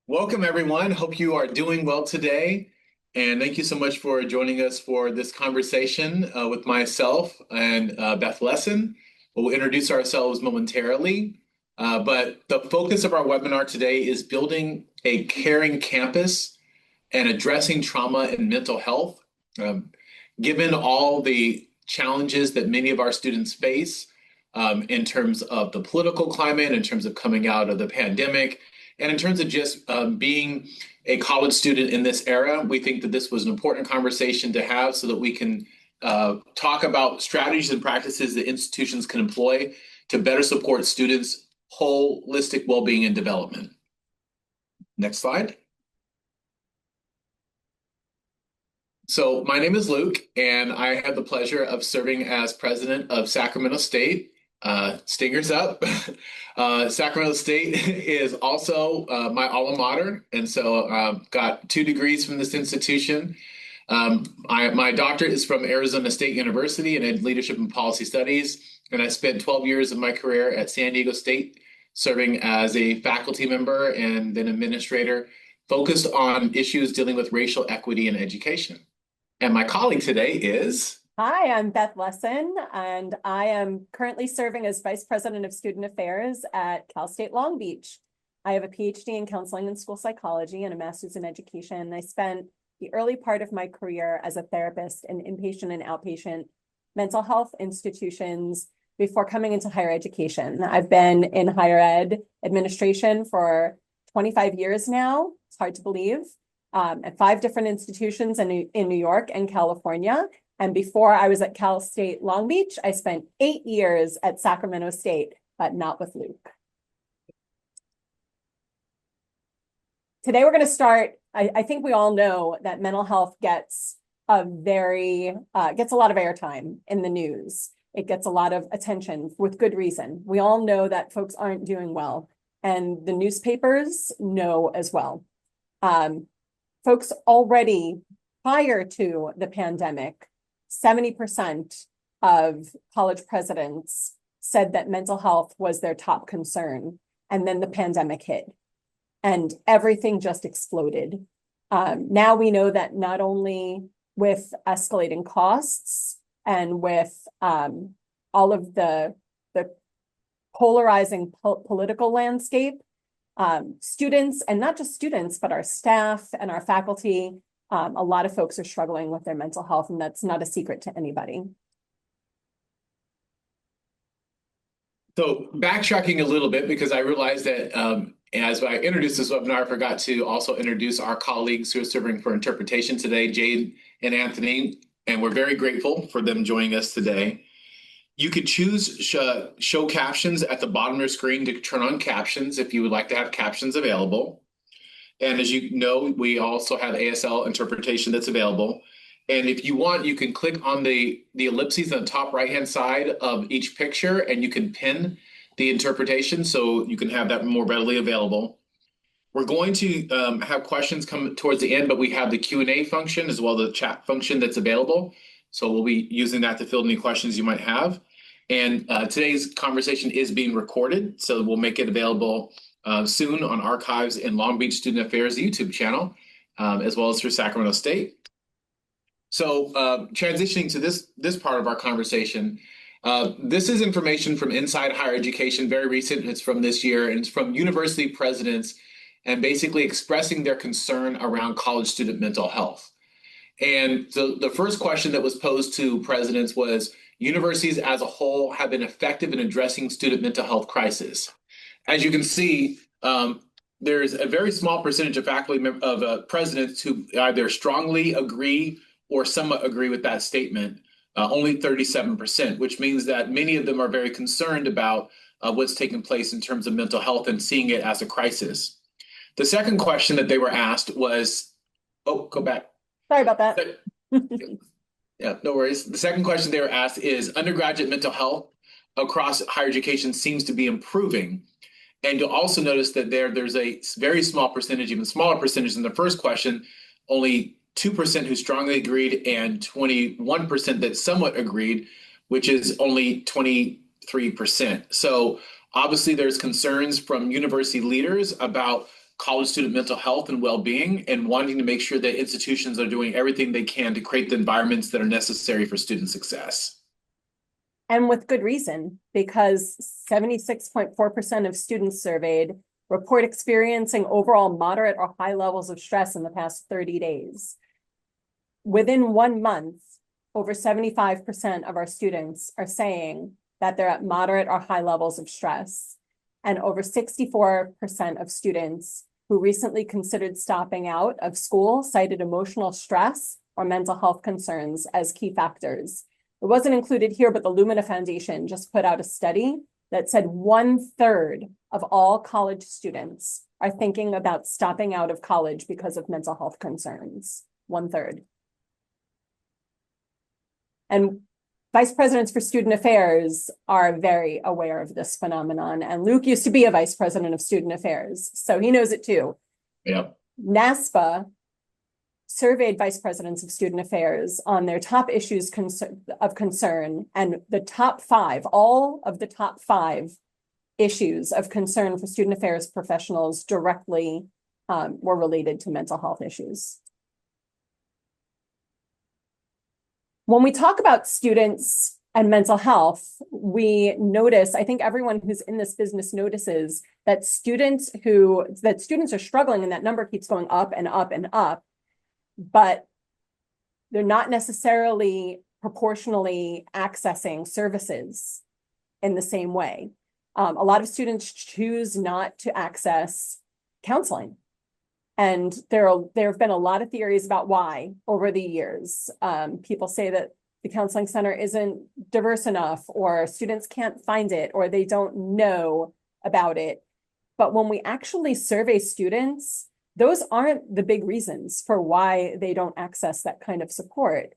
Welcome, everyone. Hope you are doing well today. And thank you so much for joining us for this conversation with myself and Beth Lesen. We'll introduce ourselves momentarily. But the focus of our webinar today is building a caring campus and addressing trauma and mental health. Given all the challenges that many of our students face in terms of the political climate, in terms of coming out of the pandemic, and in terms of just being a college student in this era, we think that this was an important conversation to have so that we can talk about strategies and practices that institutions can employ to better support students' holistic well-being and development. Next slide. So my name is Luke, and I have the pleasure of serving as president of Sacramento State. Stingers up. Sacramento State is also my alma mater, and so got 2 degrees from this institution. My doctorate is from Arizona State University in Leadership and Policy Studies, and I spent 12 years of my career at San Diego State serving as a faculty member and then administrator focused on issues dealing with racial equity in education. And my colleague today is... Hi, I'm Beth Lesen, and I am currently serving as Vice President of Student Affairs at Cal State Long Beach. I have a Ph.D. in Counseling and School Psychology and a Master's in Education. I spent the early part of my career as a therapist in inpatient and outpatient mental health institutions before coming into higher education. I've been in higher ed administration for 25 years now. It's hard to believe. At 5 different institutions in New York and California. And before I was at Cal State Long Beach, I spent 8 years at Sacramento State, but not with Luke. Today we're going to start, I think we all know that mental health gets a lot of airtime in the news. It gets a lot of attention with good reason. We all know that folks aren't doing well, and the newspapers know as well. Folks already prior to the pandemic, 70% of college presidents said that mental health was their top concern. And then the pandemic hit and everything just exploded. Now we know that not only with escalating costs and with all of the polarizing political landscape, students, and not just students, but our staff and our faculty, a lot of folks are struggling with their mental health, and that's not a secret to anybody. So backtracking a little bit, because I realized that as I introduced this webinar, I forgot to also introduce our colleagues who are serving for interpretation today, Jade and Anthony, and we're very grateful for them joining us today. You could choose show captions at the bottom of your screen to turn on captions if you would like to have captions available. And as you know, we also have ASL interpretation that's available. And if you want, you can click on the ellipses on the top right-hand side of each picture, and you can pin the interpretation so you can have that more readily available. We're going to have questions come towards the end, but we have the Q&A function as well as the chat function that's available. So we'll be using that to field any questions you might have. And today's conversation is being recorded, so we'll make it available soon on archives in Long Beach Student Affairs YouTube channel, as well as through Sacramento State. So transitioning to this part of our conversation, this is information from Inside Higher Education, very recent. It's from this year, and it's from university presidents and basically expressing their concern around college student mental health. And so the first question that was posed to presidents was, universities as a whole have been effective in addressing student mental health crisis. As you can see, there's a very small percentage of faculty presidents who either strongly agree or somewhat agree with that statement, only 37%, which means that many of them are very concerned about what's taking place in terms of mental health and seeing it as a crisis. The second question that they were asked was, go back. Sorry about that. Yeah, no worries. The second question they were asked is, undergraduate mental health across higher education seems to be improving. And you'll also notice that there's a very small percentage, even smaller percentage than the first question, only 2% who strongly agreed and 21% that somewhat agreed, which is only 23%. So obviously there's concerns from university leaders about college student mental health and well-being, and wanting to make sure that institutions are doing everything they can to create the environments that are necessary for student success. And with good reason, because 76.4% of students surveyed report experiencing overall moderate or high levels of stress in the past 30 days. Within 1 month, over 75% of our students are saying that they're at moderate or high levels of stress. And over 64% of students who recently considered stopping out of school cited emotional stress or mental health concerns as key factors. It wasn't included here, but the Lumina Foundation just put out a study that said 1/3 of all college students are thinking about stopping out of college because of mental health concerns. 1/3. And vice presidents for student affairs are very aware of this phenomenon. And Luke used to be a vice president of student affairs, so he knows it too. Yep. NASPA surveyed vice presidents of student affairs on their top issues of concern, and the top 5, all of the top 5 issues of concern for student affairs professionals directly were related to mental health issues. When we talk about students and mental health, we notice, I think everyone who's in this business notices that students are struggling, and that number keeps going up and up and up, but they're not necessarily proportionally accessing services in the same way. A lot of students choose not to access counseling. And there have been a lot of theories about why over the years. People say that the counseling center isn't diverse enough, or students can't find it, or they don't know about it. But when we actually survey students, those aren't the big reasons for why they don't access that kind of support.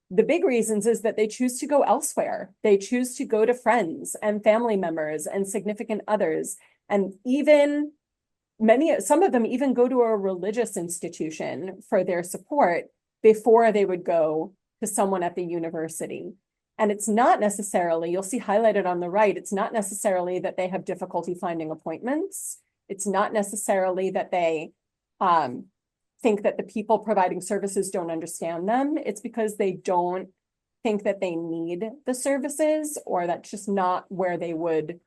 The big reasons is that they choose to go elsewhere. They choose to go to friends and family members and significant others. And even some of them even go to a religious institution for their support before they would go to someone at the university. And it's not necessarily, you'll see highlighted on the right, it's not necessarily that they have difficulty finding appointments. It's not necessarily that they think that the people providing services don't understand them. It's because they don't think that they need the services, or that's just not where they would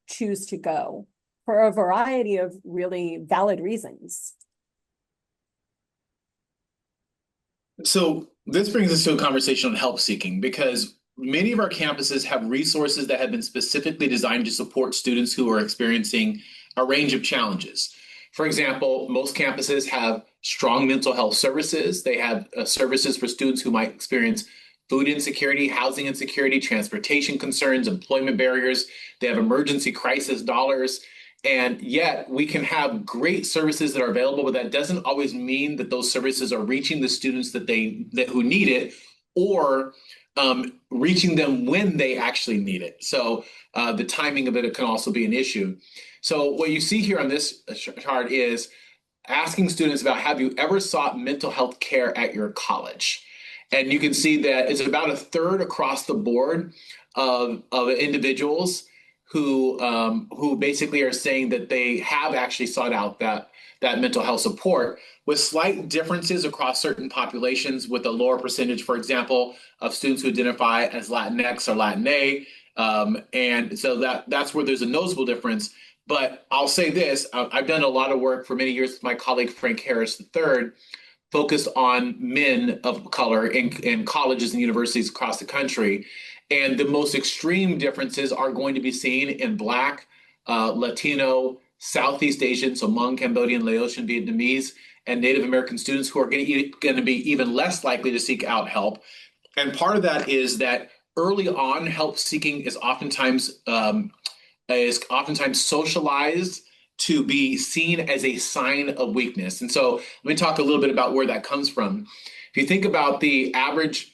choose to go for a variety of really valid reasons. So this brings us to a conversation on help seeking, because many of our campuses have resources that have been specifically designed to support students who are experiencing a range of challenges. For example, most campuses have strong mental health services. They have services for students who might experience food insecurity, housing insecurity, transportation concerns, employment barriers. They have emergency crisis dollars. And yet we can have great services that are available, but that doesn't always mean that those services are reaching the students who need it, or reaching them when they actually need it. So the timing of it can also be an issue. So what you see here on this chart is asking students about, have you ever sought mental health care at your college? And you can see that it's about 1/3 across the board of individuals who basically are saying that they have actually sought out that mental health support, with slight differences across certain populations, with a lower percentage, for example, of students who identify as Latinx or Latina. And so that's where there's a noticeable difference. But I'll say this, I've done a lot of work for many years with my colleague Frank Harris III, focused on men of color in colleges and universities across the country. And the most extreme differences are going to be seen in Black, Latino, Southeast Asian, so Hmong, Cambodian, Laotian, Vietnamese, and Native American students, who are going to be even less likely to seek out help. And part of that is that early on, help seeking is oftentimes socialized to be seen as a sign of weakness. And so let me talk a little bit about where that comes from. If you think about the average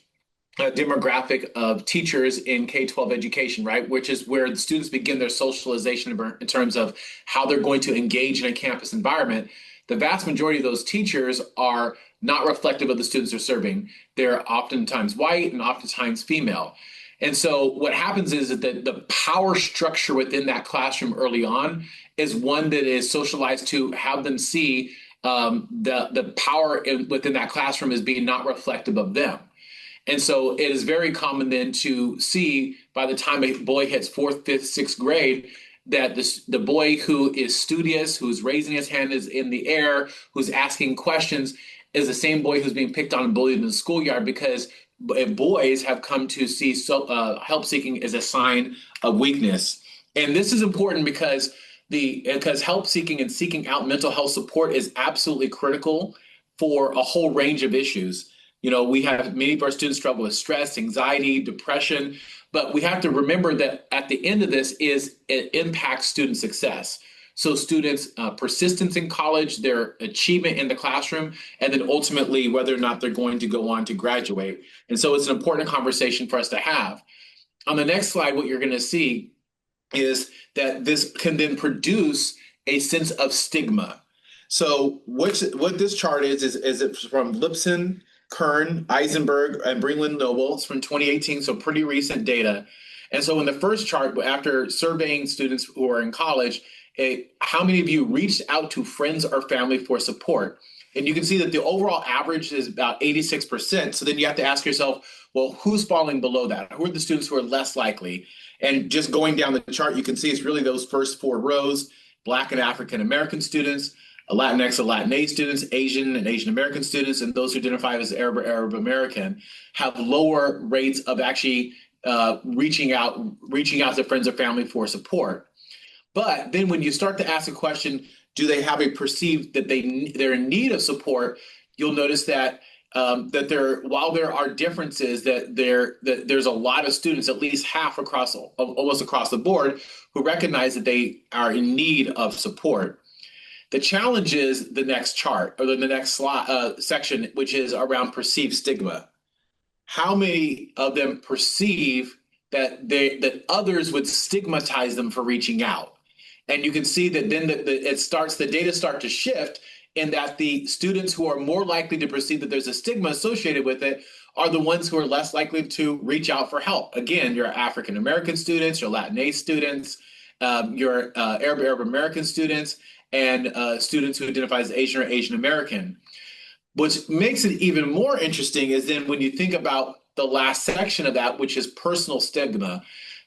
demographic of teachers in K-12 education, right, which is where the students begin their socialization in terms of how they're going to engage in a campus environment, the vast majority of those teachers are not reflective of the students they're serving. They're oftentimes white and oftentimes female. And so what happens is that the power structure within that classroom early on is one that is socialized to have them see the power within that classroom as being not reflective of them. And so it is very common then to see by the time a boy hits fourth, fifth, sixth grade, that the boy who is studious, who's raising his hand is in the air, who's asking questions, is the same boy who's being picked on and bullied in the schoolyard because boys have come to see help seeking as a sign of weakness. And this is important because help seeking and seeking out mental health support is absolutely critical for a whole range of issues. You know, we have many of our students struggle with stress, anxiety, depression, but we have to remember that at the end of this it impacts student success. So students' persistence in college, their achievement in the classroom, and then ultimately whether or not they're going to go on to graduate. And so it's an important conversation for us to have. On the next slide, what you're going to see is that this can then produce a sense of stigma. So what this chart is it's from Lipson, Kern, Eisenberg, and Bringland Noble. It's from 2018, so pretty recent data. And so in the first chart, after surveying students who are in college, how many of you reached out to friends or family for support? And you can see that the overall average is about 86%. So then you have to ask yourself, well, who's falling below that? Who are the students who are less likely? And just going down the chart, you can see it's really those first four rows: Black and African American students, Latinx and Latinx students, Asian and Asian American students, and those who identify as Arab or Arab American have lower rates of actually reaching out to friends or family for support. But then when you start to ask a question, do they have a perceived that they're in need of support? You'll notice that while there are differences, that there's a lot of students, at least half almost across the board, who recognize that they are in need of support. The challenge is the next chart or the next slide, section, which is around perceived stigma. How many of them perceive that others would stigmatize them for reaching out? And you can see that then the data start to shift in that the students who are more likely to perceive that there's a stigma associated with it are the ones who are less likely to reach out for help. Again, your African American students, your Latinx students, your Arab American students, and students who identify as Asian or Asian American. What makes it even more interesting is then when you think about the last section of that, which is personal stigma,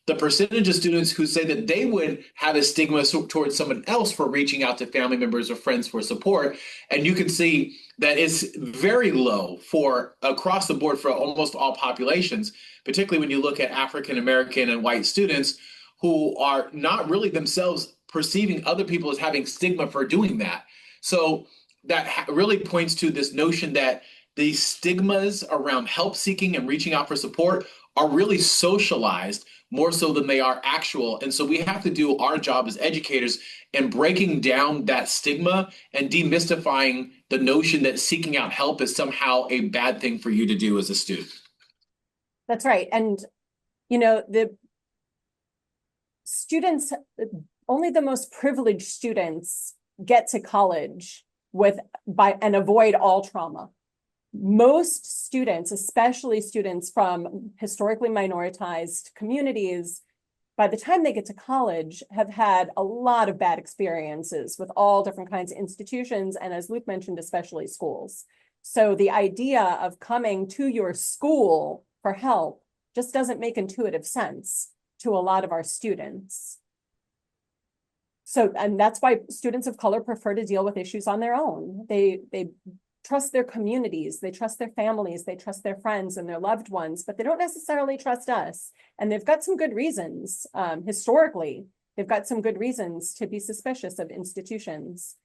the percentage of students who say that they would have a stigma towards someone else for reaching out to family members or friends for support. And you can see that it's very low for across the board for almost all populations, particularly when you look at African American and white students who are not really themselves perceiving other people as having stigma for doing that. So that really points to this notion that these stigmas around help seeking and reaching out for support are really socialized more so than they are actual. And so we have to do our job as educators in breaking down that stigma and demystifying the notion that seeking out help is somehow a bad thing for you to do as a student. That's right. And, you know, the students, only the most privileged students get to college and avoid all trauma. Most students, especially students from historically minoritized communities, by the time they get to college, have had a lot of bad experiences with all different kinds of institutions, and as Luke mentioned, especially schools. So the idea of coming to your school for help just doesn't make intuitive sense to a lot of our students. So, and that's why students of color prefer to deal with issues on their own. They trust their communities, they trust their families, they trust their friends and their loved ones, but they don't necessarily trust us. And they've got some good reasons, historically, they've got some good reasons to be suspicious of institutions.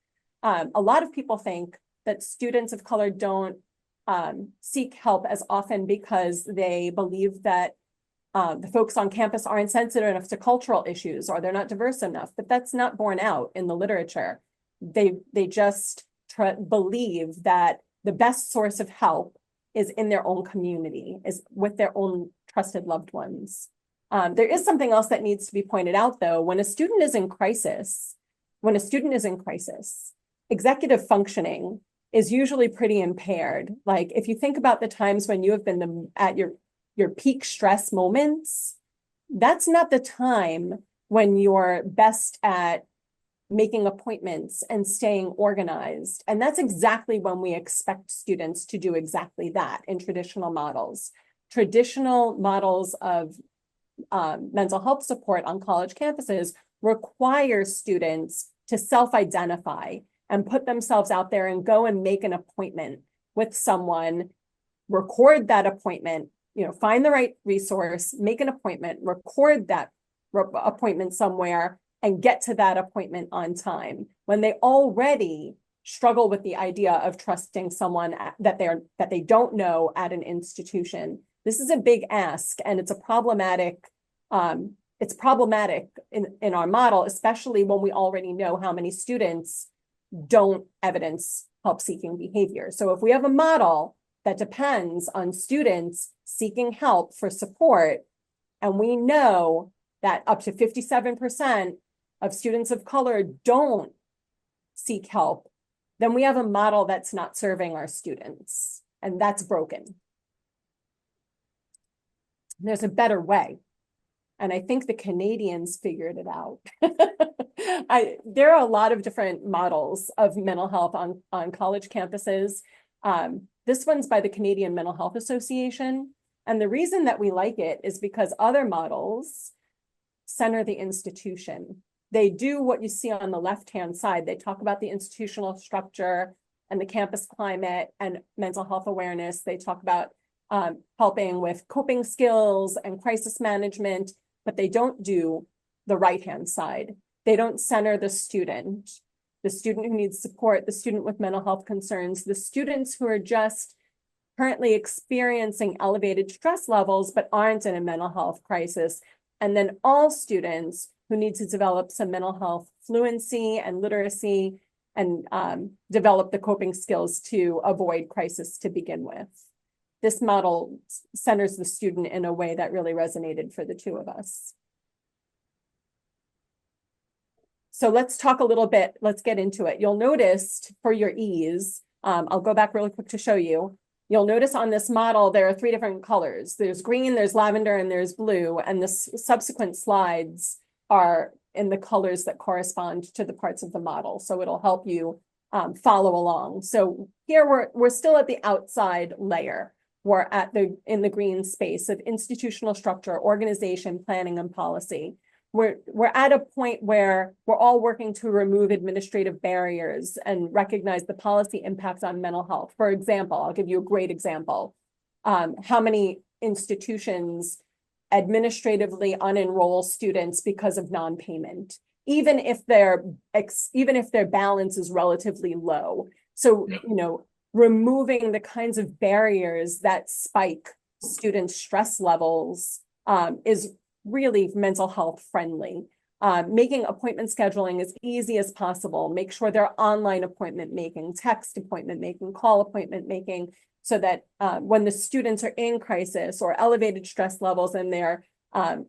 A lot of people think that students of color don't seek help as often because they believe that the folks on campus aren't sensitive enough to cultural issues or they're not diverse enough, but that's not borne out in the literature. They just believe that the best source of help is in their own community, is with their own trusted loved ones. There is something else that needs to be pointed out, though. When a student is in crisis, executive functioning is usually pretty impaired. Like if you think about the times when you have been at your your peak stress moments, that's not the time when you're best at making appointments and staying organized. And that's exactly when we expect students to do exactly that in traditional models. Traditional models of mental health support on college campuses require students to self-identify and put themselves out there and go and make an appointment with someone, record that appointment, find the right resource, make an appointment, record that appointment somewhere, and get to that appointment on time when they already struggle with the idea of trusting someone that they don't know at an institution. This is a big ask, and it's problematic in our model, especially when we already know how many students don't evidence help-seeking behavior. So if we have a model that depends on students seeking help for support, and we know that up to 57% of students of color don't seek help, then we have a model that's not serving our students, and that's broken. There's a better way, and I think the Canadians figured it out. There are a lot of different models of mental health on college campuses. This one's by the Canadian Mental Health Association, and the reason that we like it is because other models center the institution. They do what you see on the left-hand side. They talk about the institutional structure and the campus climate and mental health awareness. They talk about helping with coping skills and crisis management, but they don't do the right-hand side. They don't center the student who needs support, the student with mental health concerns, the students who are just currently experiencing elevated stress levels but aren't in a mental health crisis, and then all students who need to develop some mental health fluency and literacy and develop the coping skills to avoid crisis to begin with. This model centers the student in a way that really resonated for the two of us. So let's talk a little bit, let's get into it. You'll notice for your ease, I'll go back really quick to show you. You'll notice on this model, there are 3 different colors. There's green, there's lavender, and there's blue. And the subsequent slides are in the colors that correspond to the parts of the model. So it'll help you follow along. So here we're still at the outside layer. We're in the green space of institutional structure, organization, planning, and policy. We're at a point where we're all working to remove administrative barriers and recognize the policy impacts on mental health. For example, I'll give you a great example. How many institutions administratively unenroll students because of non-payment, even if their balance is relatively low. So, removing the kinds of barriers that spike students' stress levels is really mental health friendly. Making appointment scheduling as easy as possible. Make sure they're online appointment making, text appointment making, call appointment making, so that when the students are in crisis or elevated stress levels and their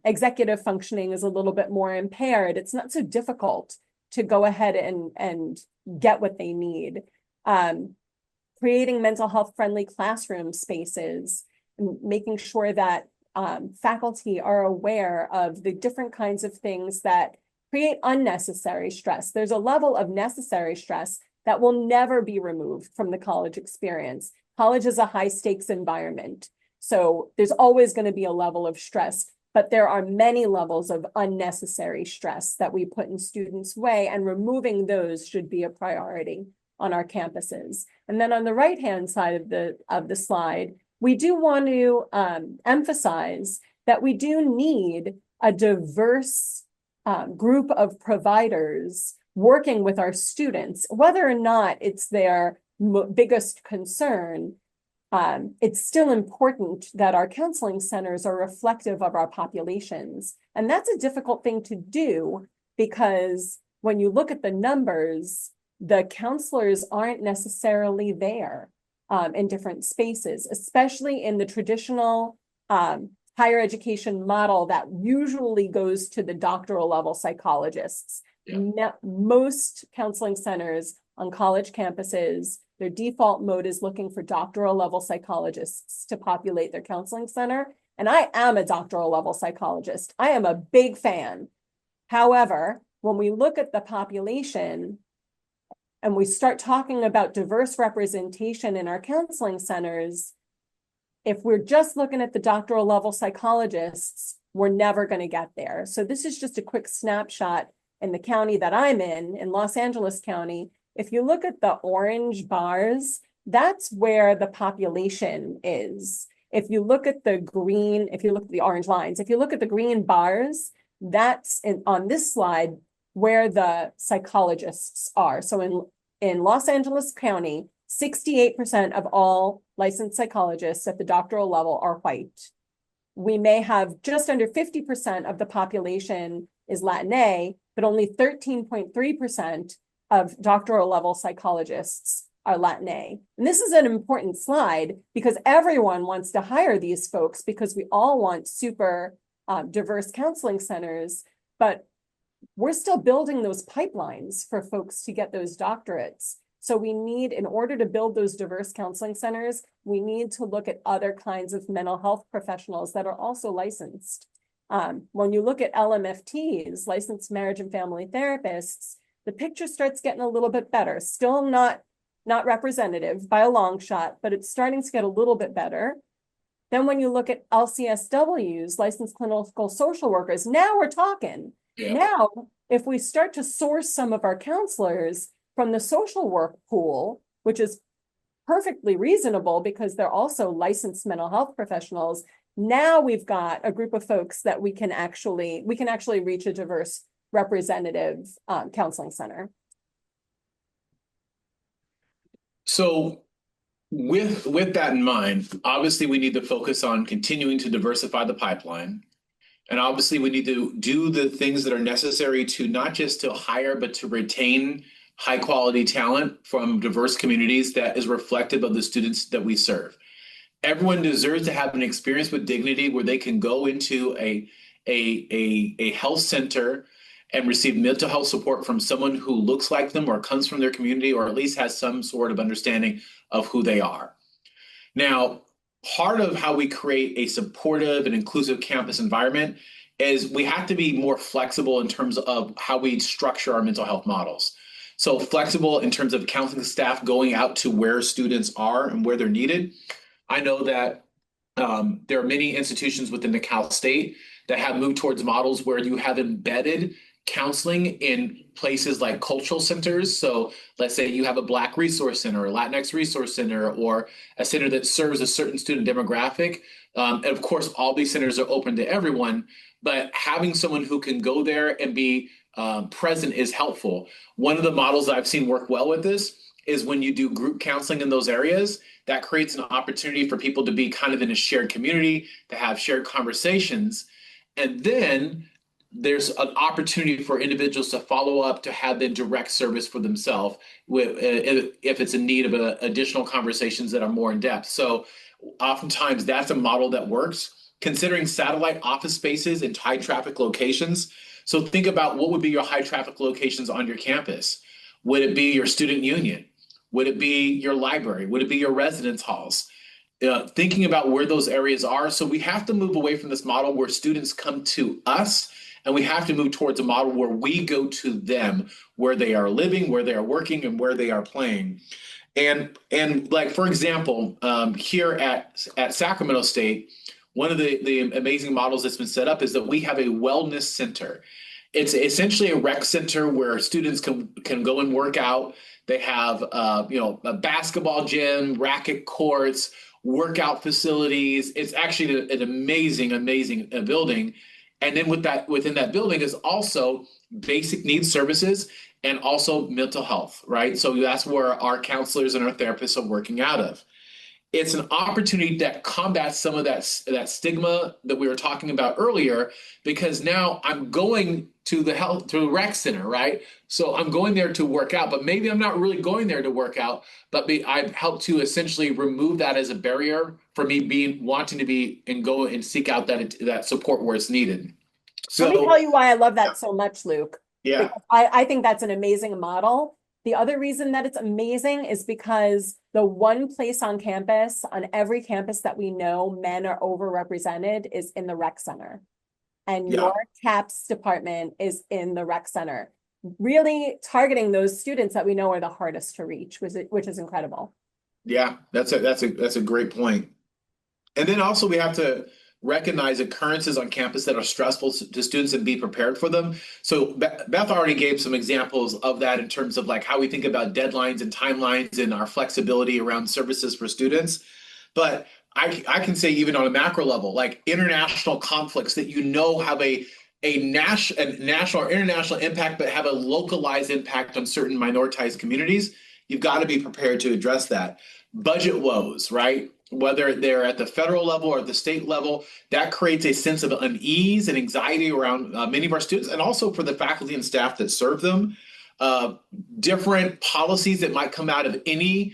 executive functioning is a little bit more impaired, it's not so difficult to go ahead and get what they need. Creating mental health friendly classroom spaces, and making sure that faculty are aware of the different kinds of things that create unnecessary stress. There's a level of necessary stress that will never be removed from the college experience. College is a high stakes environment. So there's always going to be a level of stress, but there are many levels of unnecessary stress that we put in students' way, and removing those should be a priority on our campuses. And then on the right-hand side of the slide, we do want to emphasize that we do need a diverse group of providers working with our students, whether or not it's their biggest concern. It's still important that our counseling centers are reflective of our populations. And that's a difficult thing to do, because when you look at the numbers, the counselors aren't necessarily there in different spaces, especially in the traditional higher education model that usually goes to the doctoral level psychologists. Yeah. Most counseling centers on college campuses, their default mode is looking for doctoral level psychologists to populate their counseling center. And I am a doctoral level psychologist. I am a big fan. However, when we look at the population and we start talking about diverse representation in our counseling centers, if we're just looking at the doctoral level psychologists, we're never going to get there. So this is just a quick snapshot in the county that I'm in Los Angeles County. If you look at the orange bars, that's where the population is. If you look at the green, if you look at the orange lines, if you look at the green bars, that's on this slide where the psychologists are. So in Los Angeles County, 68% of all licensed psychologists at the doctoral level are white. We may have just under 50% of the population is Latinx, but only 13.3% of doctoral level psychologists are Latinx. And this is an important slide because everyone wants to hire these folks because we all want super diverse counseling centers, but we're still building those pipelines for folks to get those doctorates. So we need, in order to build those diverse counseling centers, we need to look at other kinds of mental health professionals that are also licensed. When you look at LMFTs, licensed marriage and family therapists, the picture starts getting a little bit better. Still not representative by a long shot, but it's starting to get a little bit better. Then when you look at LCSWs, licensed clinical social workers, now we're talking. Yeah. Now, if we start to source some of our counselors from the social work pool, which is perfectly reasonable because they're also licensed mental health professionals, now we've got a group of folks that we can actually reach a diverse representative counseling center. So with that in mind, obviously we need to focus on continuing to diversify the pipeline. And obviously we need to do the things that are necessary to not just to hire, but to retain high quality talent from diverse communities that is reflective of the students that we serve. Everyone deserves to have an experience with dignity where they can go into a health center and receive mental health support from someone who looks like them or comes from their community or at least has some sort of understanding of who they are. Now, part of how we create a supportive and inclusive campus environment is we have to be more flexible in terms of how we structure our mental health models. So flexible in terms of counseling staff going out to where students are and where they're needed. I know that there are many institutions within the Cal State that have moved towards models where you have embedded counseling in places like cultural centers. So let's say you have a Black resource center, or a Latinx resource center, or a center that serves a certain student demographic. And of course, all these centers are open to everyone, but having someone who can go there and be present is helpful. One of the models that I've seen work well with this is when you do group counseling in those areas, that creates an opportunity for people to be kind of in a shared community, to have shared conversations. And then there's an opportunity for individuals to follow up, to have the direct service for themselves if it's in need of additional conversations that are more in depth. So oftentimes that's a model that works, considering satellite office spaces in high traffic locations. So think about what would be your high traffic locations on your campus. Would it be your student union? Would it be your library? Would it be your residence halls? Thinking about where those areas are. So we have to move away from this model where students come to us, and we have to move towards a model where we go to them, where they are living, where they are working, and where they are playing. And like, for example, here at Sacramento State, one of the amazing models that's been set up is that we have a wellness center. It's essentially a rec center where students can go and work out. They have a basketball gym, racket courts, workout facilities. It's actually an amazing building. And then within that building is also basic needs services and also mental health, right? So that's where our counselors and our therapists are working out of. It's an opportunity that combats some of that stigma that we were talking about earlier, because now I'm going to the rec center, right? So I'm going there to work out, but maybe I'm not really going there to work out, but I've helped to essentially remove that as a barrier for me wanting to be and go and seek out that support where it's needed. So let me tell you why I love that so much, Luke. Yeah. Because I think that's an amazing model, The other reason that it's amazing is because the one place on campus, on every campus that we know men are overrepresented, is in the rec center. And Yeah. your CAPS department is in the rec center, really targeting those students that we know are the hardest to reach, which is incredible. Yeah, that's a great point. And then also we have to recognize occurrences on campus that are stressful to students and be prepared for them. So Beth already gave some examples of that in terms of like how we think about deadlines and timelines and our flexibility around services for students. But I can say even on a macro level, like international conflicts that you know have a national or international impact, but have a localized impact on certain minoritized communities, you've got to be prepared to address that. Budget woes, right? Whether they're at the federal level or the state level, that creates a sense of unease and anxiety around many of our students and also for the faculty and staff that serve them. Uh, Different policies that might come out of any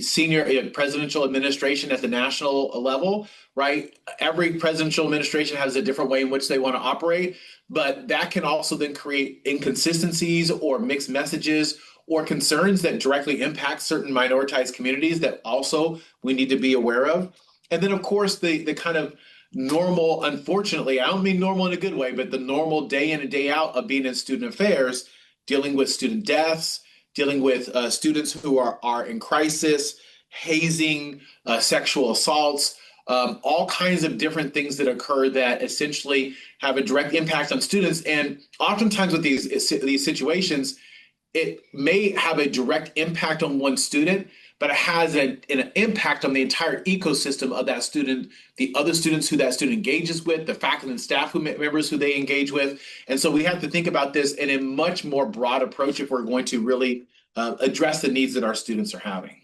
senior presidential administration at the national level, right? Every presidential administration has a different way in which they want to operate, but that can also then create inconsistencies or mixed messages or concerns that directly impact certain minoritized communities that also we need to be aware of. And then, of course, the kind of normal, unfortunately, I don't mean normal in a good way, but the normal day in and day out of being in student affairs, dealing with student deaths, dealing with students who are in crisis, hazing, sexual assaults, all kinds of different things that occur that essentially have a direct impact on students. And oftentimes with these situations, it may have a direct impact on one student, but it has an impact on the entire ecosystem of that student, the other students who that student engages with, the faculty and staff members who they engage with. And so we have to think about this in a much more broad approach if we're going to really address the needs that our students are having.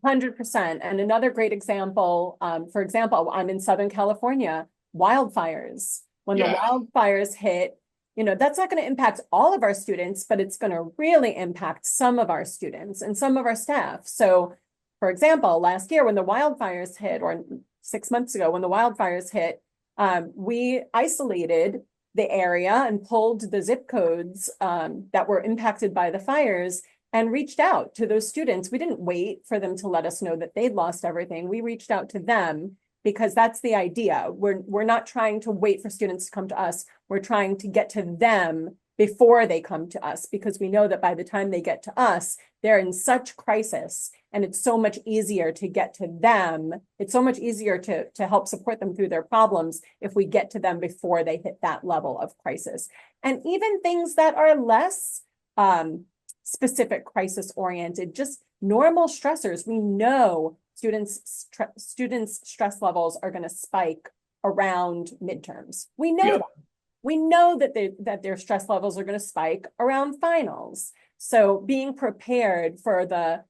100%. And another great example, for example, I'm in Southern California, wildfires. When the Yeah. wildfires hit, that's not going to impact all of our students, but it's going to really impact some of our students and some of our staff. So, for example, last year when the wildfires hit, or 6 months ago when the wildfires hit, we isolated the area and pulled the zip codes that were impacted by the fires and reached out to those students. We didn't wait for them to let us know that they'd lost everything. We reached out to them because that's the idea. We're not trying to wait for students to come to us. We're trying to get to them before they come to us, because we know that by the time they get to us, they're in such crisis, and it's so much easier to get to them. It's so much easier to help support them through their problems if we get to them before they hit that level of crisis. And even things that are less specific crisis oriented, just normal stressors. We know students' stress levels are going to spike around midterms. We know Yep. that. We know that their stress levels are going to spike around finals. So being prepared for the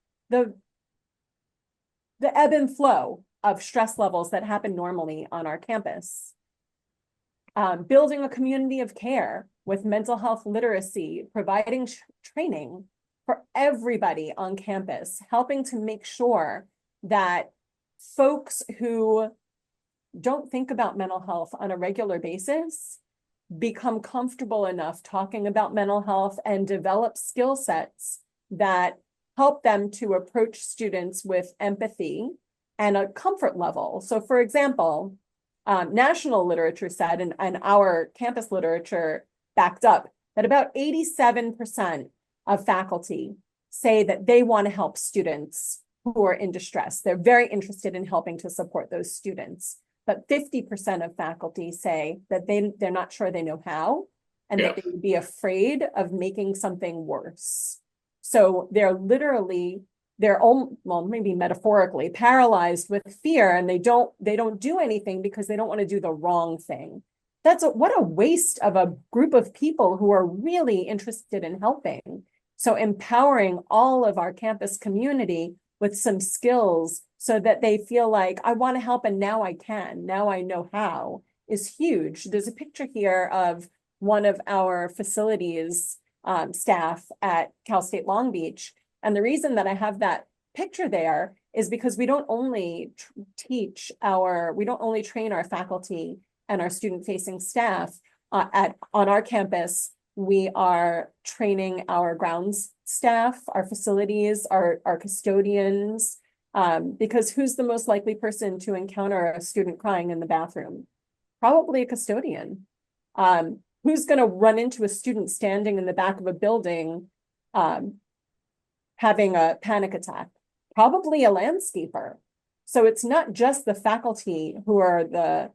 ebb and flow of stress levels that happen normally on our campus. Building a community of care with mental health literacy, providing training for everybody on campus, helping to make sure that folks who don't think about mental health on a regular basis become comfortable enough talking about mental health and develop skill sets that help them to approach students with empathy and a comfort level. So for example, national literature said, and our campus literature backed up, that about 87% of faculty say that they want to help students who are in distress. They're very interested in helping to support those students. But 50% of faculty say that they're not sure they know how, and that they would be afraid of making something worse. So they're well, maybe metaphorically paralyzed with fear, and they don't do anything because they don't want to do the wrong thing. What a waste of a group of people who are really interested in helping. So empowering all of our campus community with some skills so that they feel like, I want to help and now I can, now I know how, is huge. There's a picture here of one of our facilities staff at Cal State Long Beach. And the reason that I have that picture there is because we don't only train our faculty and our student-facing staff on our campus. We are training our grounds staff, our facilities, our custodians, because who's the most likely person to encounter a student crying in the bathroom? Probably a custodian. Who's going to run into a student standing in the back of a building having a panic attack? Probably a landscaper. So it's not just the faculty who are the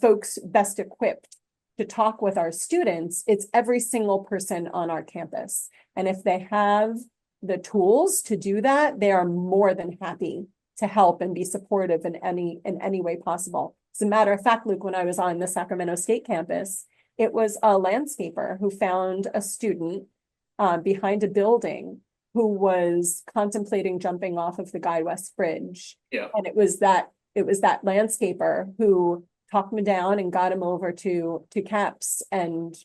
folks best equipped to talk with our students, it's every single person on our campus. And if they have the tools to do that, they are more than happy to help and be supportive in any way possible. As a matter of fact, Luke, when I was on the Sacramento State campus, it was a landscaper who found a student behind a building who was contemplating jumping off of the Guy West Bridge. Yeah. And it was that landscaper who talked him down and got him over to CAPS, and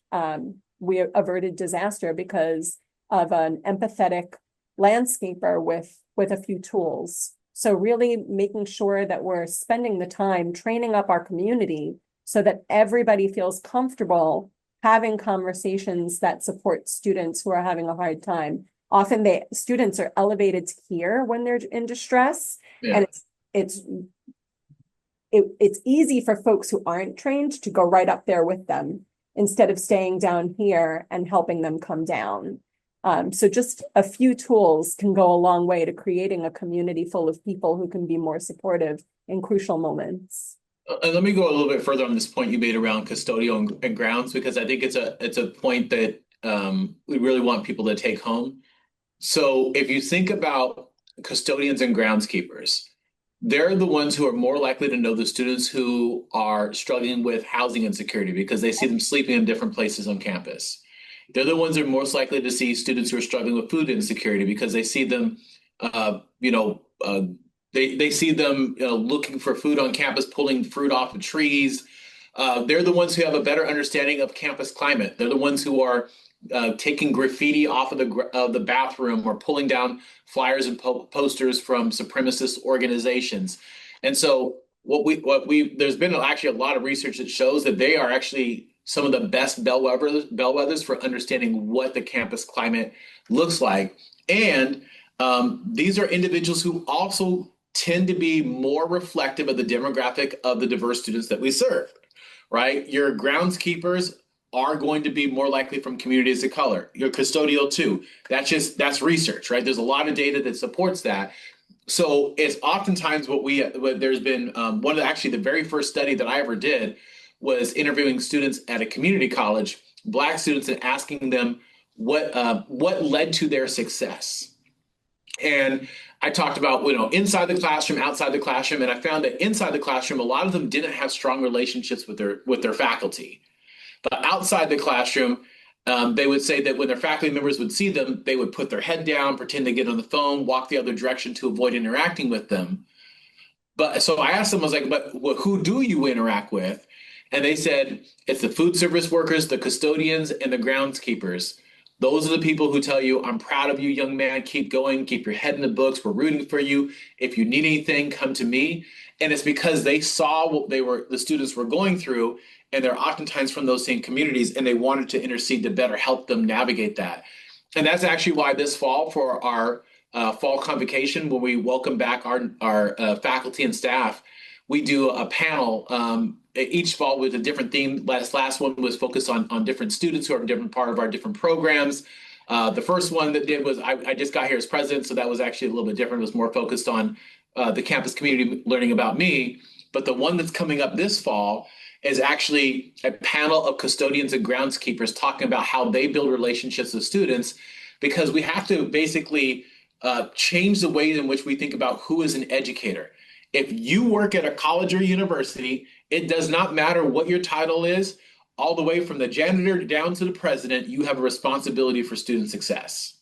we averted disaster because of an empathetic landscaper with a few tools. So really making sure that we're spending the time training up our community so that everybody feels comfortable having conversations that support students who are having a hard time. Often students are elevated to here when they're in distress, and it's easy for folks who aren't trained to go right up there with them instead of staying down here and helping them come down. So just a few tools can go a long way to creating a community full of people who can be more supportive in crucial moments. And let me go a little bit further on this point you made around custodial and grounds, because I think it's a point that we really want people to take home. So if you think about custodians and groundskeepers, they're the ones who are more likely to know the students who are struggling with housing insecurity because they see them sleeping in different places on campus. They're the ones who are most likely to see students who are struggling with food insecurity because they see them, they see them looking for food on campus, pulling fruit off of trees. They're the ones who have a better understanding of campus climate. They're the ones who are taking graffiti off of the bathroom or pulling down flyers and posters from supremacist organizations. And so there's been actually a lot of research that shows that they are actually some of the best bellwethers for understanding what the campus climate looks like. And these are individuals who also tend to be more reflective of the demographic of the diverse students that we serve, right? Your groundskeepers are going to be more likely from communities of color. Your custodial too. That's research, right? There's a lot of data that supports that. So it's oftentimes there's been one of the very first study that I ever did was interviewing students at a community college, Black students, and asking them what led to their success. And I talked about, inside the classroom, outside the classroom, and I found that inside the classroom, a lot of them didn't have strong relationships with their faculty. But outside the classroom, they would say that when their faculty members would see them, they would put their head down, pretend to get on the phone, walk the other direction to avoid interacting with them. But so I asked them, I was like, but who do you interact with? And they said, it's the food service workers, the custodians, and the groundskeepers. Those are the people who tell you, I'm proud of you, young man. Keep going. Keep your head in the books. We're rooting for you. If you need anything, come to me. And it's because they saw what the students were going through, and they're oftentimes from those same communities, and they wanted to intercede to better help them navigate that. And that's actually why this fall, for our fall convocation, when we welcome back our faculty and staff, we do a panel each fall with a different theme. Last one was focused on different students who are a different part of our different programs. The first one that did was I just got here as president, so that was actually a little bit different. It was more focused on the campus community learning about me. But the one that's coming up this fall is actually a panel of custodians and groundskeepers talking about how they build relationships with students, because we have to basically change the way in which we think about who is an educator. If you work at a college or university, it does not matter what your title is, all the way from the janitor down to the president, you have a responsibility for student success.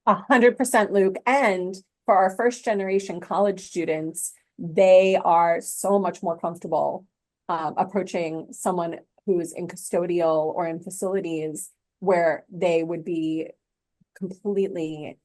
100%, Luke. And for our first generation college students, they are so much more comfortable approaching someone who's in custodial or in facilities where they would be completely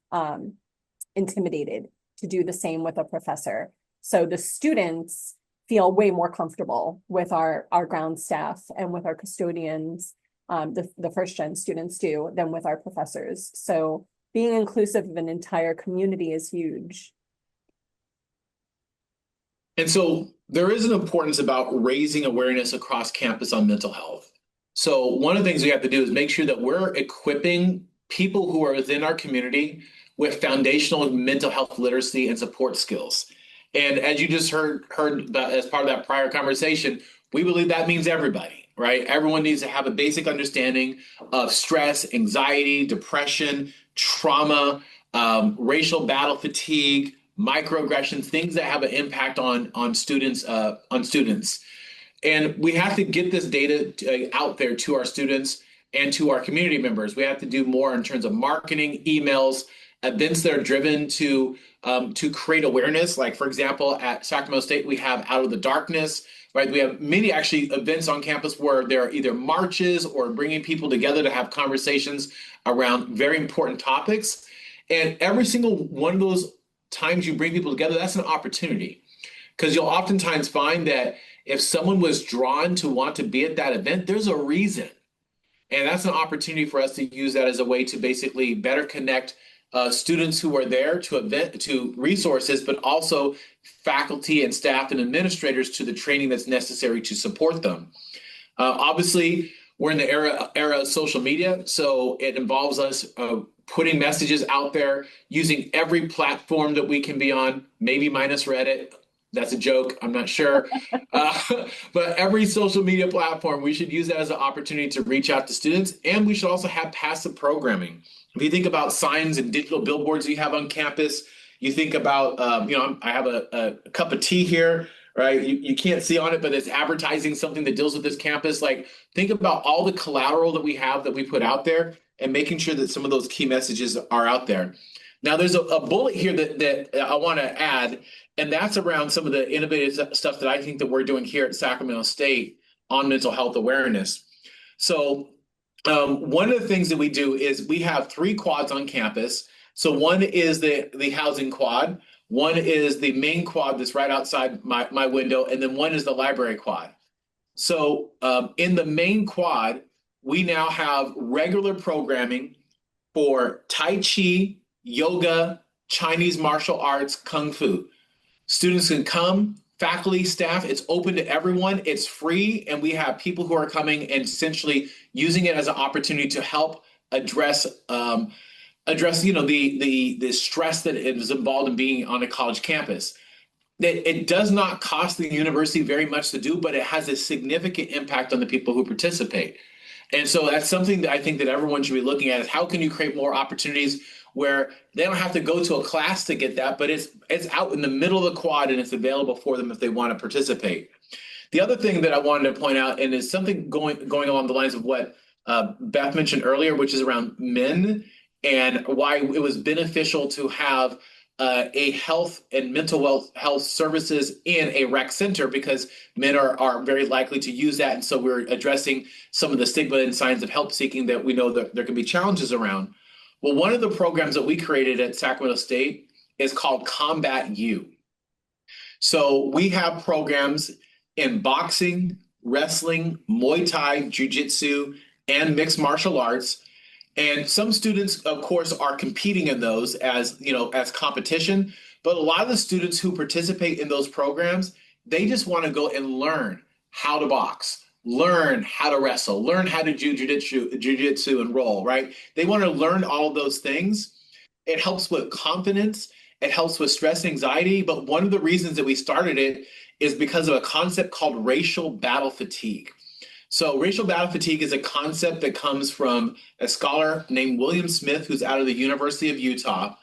intimidated to do the same with a professor. So the students feel way more comfortable with our ground staff and with our custodians, the first gen students do, than with our professors. So being inclusive of an entire community is huge. And so there is an importance about raising awareness across campus on mental health. So one of the things we have to do is make sure that we're equipping people who are within our community with foundational mental health literacy and support skills. And as you just heard about, as part of that prior conversation, we believe that means everybody, right? Everyone needs to have a basic understanding of stress, anxiety, depression, trauma, racial battle fatigue, microaggressions, things that have an impact on students. And we have to get this data out there to our students and to our community members. We have to do more in terms of marketing, emails, events that are driven to create awareness. Like, for example, at Sacramento State, we have Out of the Darkness, right? We have many actually events on campus where there are either marches or bringing people together to have conversations around very important topics. And every single one of those times you bring people together, that's an opportunity. Because you'll oftentimes find that if someone was drawn to want to be at that event, there's a reason. And that's an opportunity for us to use that as a way to basically better connect students who are there to resources, but also faculty and staff and administrators to the training that's necessary to support them. Obviously, we're in the era of social media, so it involves us putting messages out there, using every platform that we can be on, maybe minus Reddit. That's a joke, I'm not sure. But every social media platform, we should use that as an opportunity to reach out to students. And we should also have passive programming. If you think about signs and digital billboards you have on campus, you think about, I have a cup of tea here, right? You can't see on it, but it's advertising something that deals with this campus. Like, think about all the collateral that we have that we put out there and making sure that some of those key messages are out there. Now, there's a bullet here that I want to add, and that's around some of the innovative stuff that I think that we're doing here at Sacramento State on mental health awareness. So one of the things that we do is we have 3 quads on campus. So one is the housing quad, one is the main quad that's right outside my window, and then one is the library quad. So in the main quad, we now have regular programming for Tai Chi, yoga, Chinese martial arts, Kung Fu. Students can come, faculty, staff, it's open to everyone, it's free, and we have people who are coming and essentially using it as an opportunity to help address the stress that is involved in being on a college campus. It does not cost the university very much to do, but it has a significant impact on the people who participate. And so that's something that I think that everyone should be looking at, is how can you create more opportunities where they don't have to go to a class to get that, but it's out in the middle of the quad and it's available for them if they want to participate. The other thing that I wanted to point out, and is something going along the lines of what Beth mentioned earlier, which is around men and why it was beneficial to have a health and mental health services in a rec center, because men are very likely to use that. And so we're addressing some of the stigma and signs of help seeking that we know that there can be challenges around. Well, one of the programs that we created at Sacramento State is called Combat U. So we have programs in boxing, wrestling, Muay Thai, Jiu-Jitsu, and mixed martial arts. And some students, of course, are competing in those as competition. But a lot of the students who participate in those programs, they just want to go and learn how to box, learn how to wrestle, learn how to do jiu-jitsu and roll, right? They want to learn all of those things. It helps with confidence. It helps with stress and anxiety. But one of the reasons that we started it is because of a concept called racial battle fatigue. So racial battle fatigue is a concept that comes from a scholar named William Smith, who's out of the University of Utah.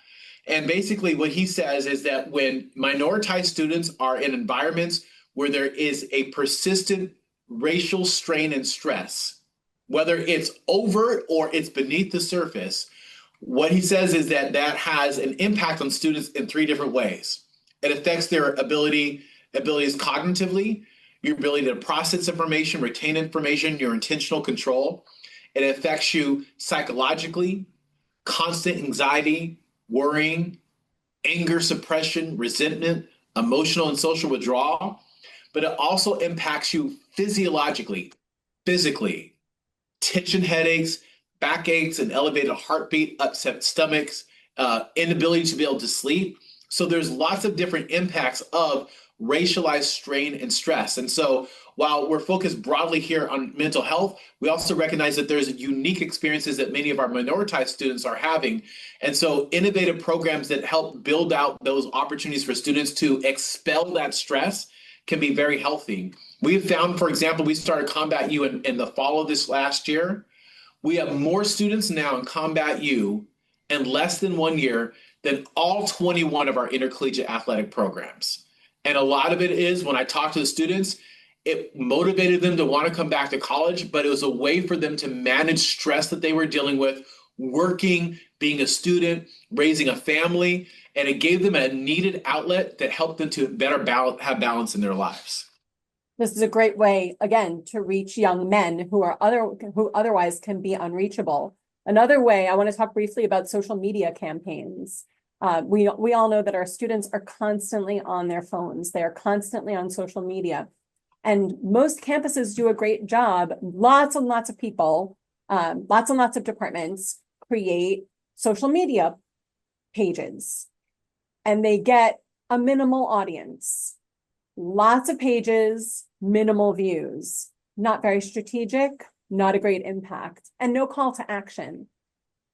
And basically what he says is that when minoritized students are in environments where there is a persistent racial strain and stress, whether it's overt or it's beneath the surface, what he says is that that has an impact on students in 3 different ways. It affects their abilities cognitively, your ability to process information, retain information, your intentional control. It affects you psychologically, constant anxiety, worrying, anger suppression, resentment, emotional and social withdrawal. But it also impacts you physiologically, physically, tension headaches, backaches, an elevated heartbeat, upset stomachs, inability to be able to sleep. So there's lots of different impacts of racialized strain and stress. And so while we're focused broadly here on mental health, we also recognize that there's unique experiences that many of our minoritized students are having. And so innovative programs that help build out those opportunities for students to expel that stress can be very healthy. We've found, for example, we started Combat U in the fall of this last year. We have more students now in Combat U in less than 1 year than all 21 of our intercollegiate athletic programs. And a lot of it is when I talk to the students, it motivated them to want to come back to college, but it was a way for them to manage stress that they were dealing with, working, being a student, raising a family, and it gave them a needed outlet that helped them to better have balance in their lives. This is a great way, again, to reach young men who otherwise can be unreachable. Another way, I want to talk briefly about social media campaigns. We all know that our students are constantly on their phones. They are constantly on social media. And most campuses do a great job. Lots and lots of people, lots and lots of departments create social media pages. And they get a minimal audience. Lots of pages, minimal views, not very strategic, not a great impact, and no call to action.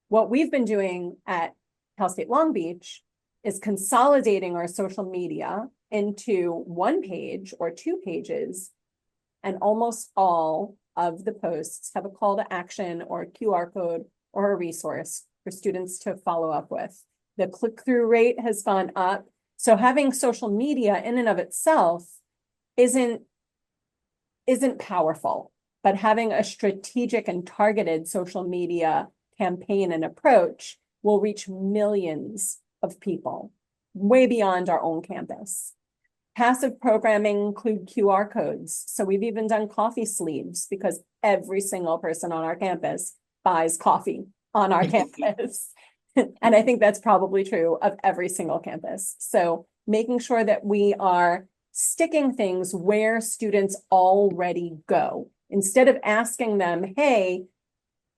What we've been doing at Cal State Long Beach is consolidating our social media into one page or 2 pages, and almost all of the posts have a call to action or a QR code or a resource for students to follow up with. The click-through rate has gone up. So having social media in and of itself isn't powerful, but having a strategic and targeted social media campaign and approach will reach millions of people, way beyond our own campus. Passive programming include QR codes. So we've even done coffee sleeves because every single person on our campus buys coffee on our campus. And I think that's probably true of every single campus. So making sure that we are sticking things where students already go. Instead of asking them, hey,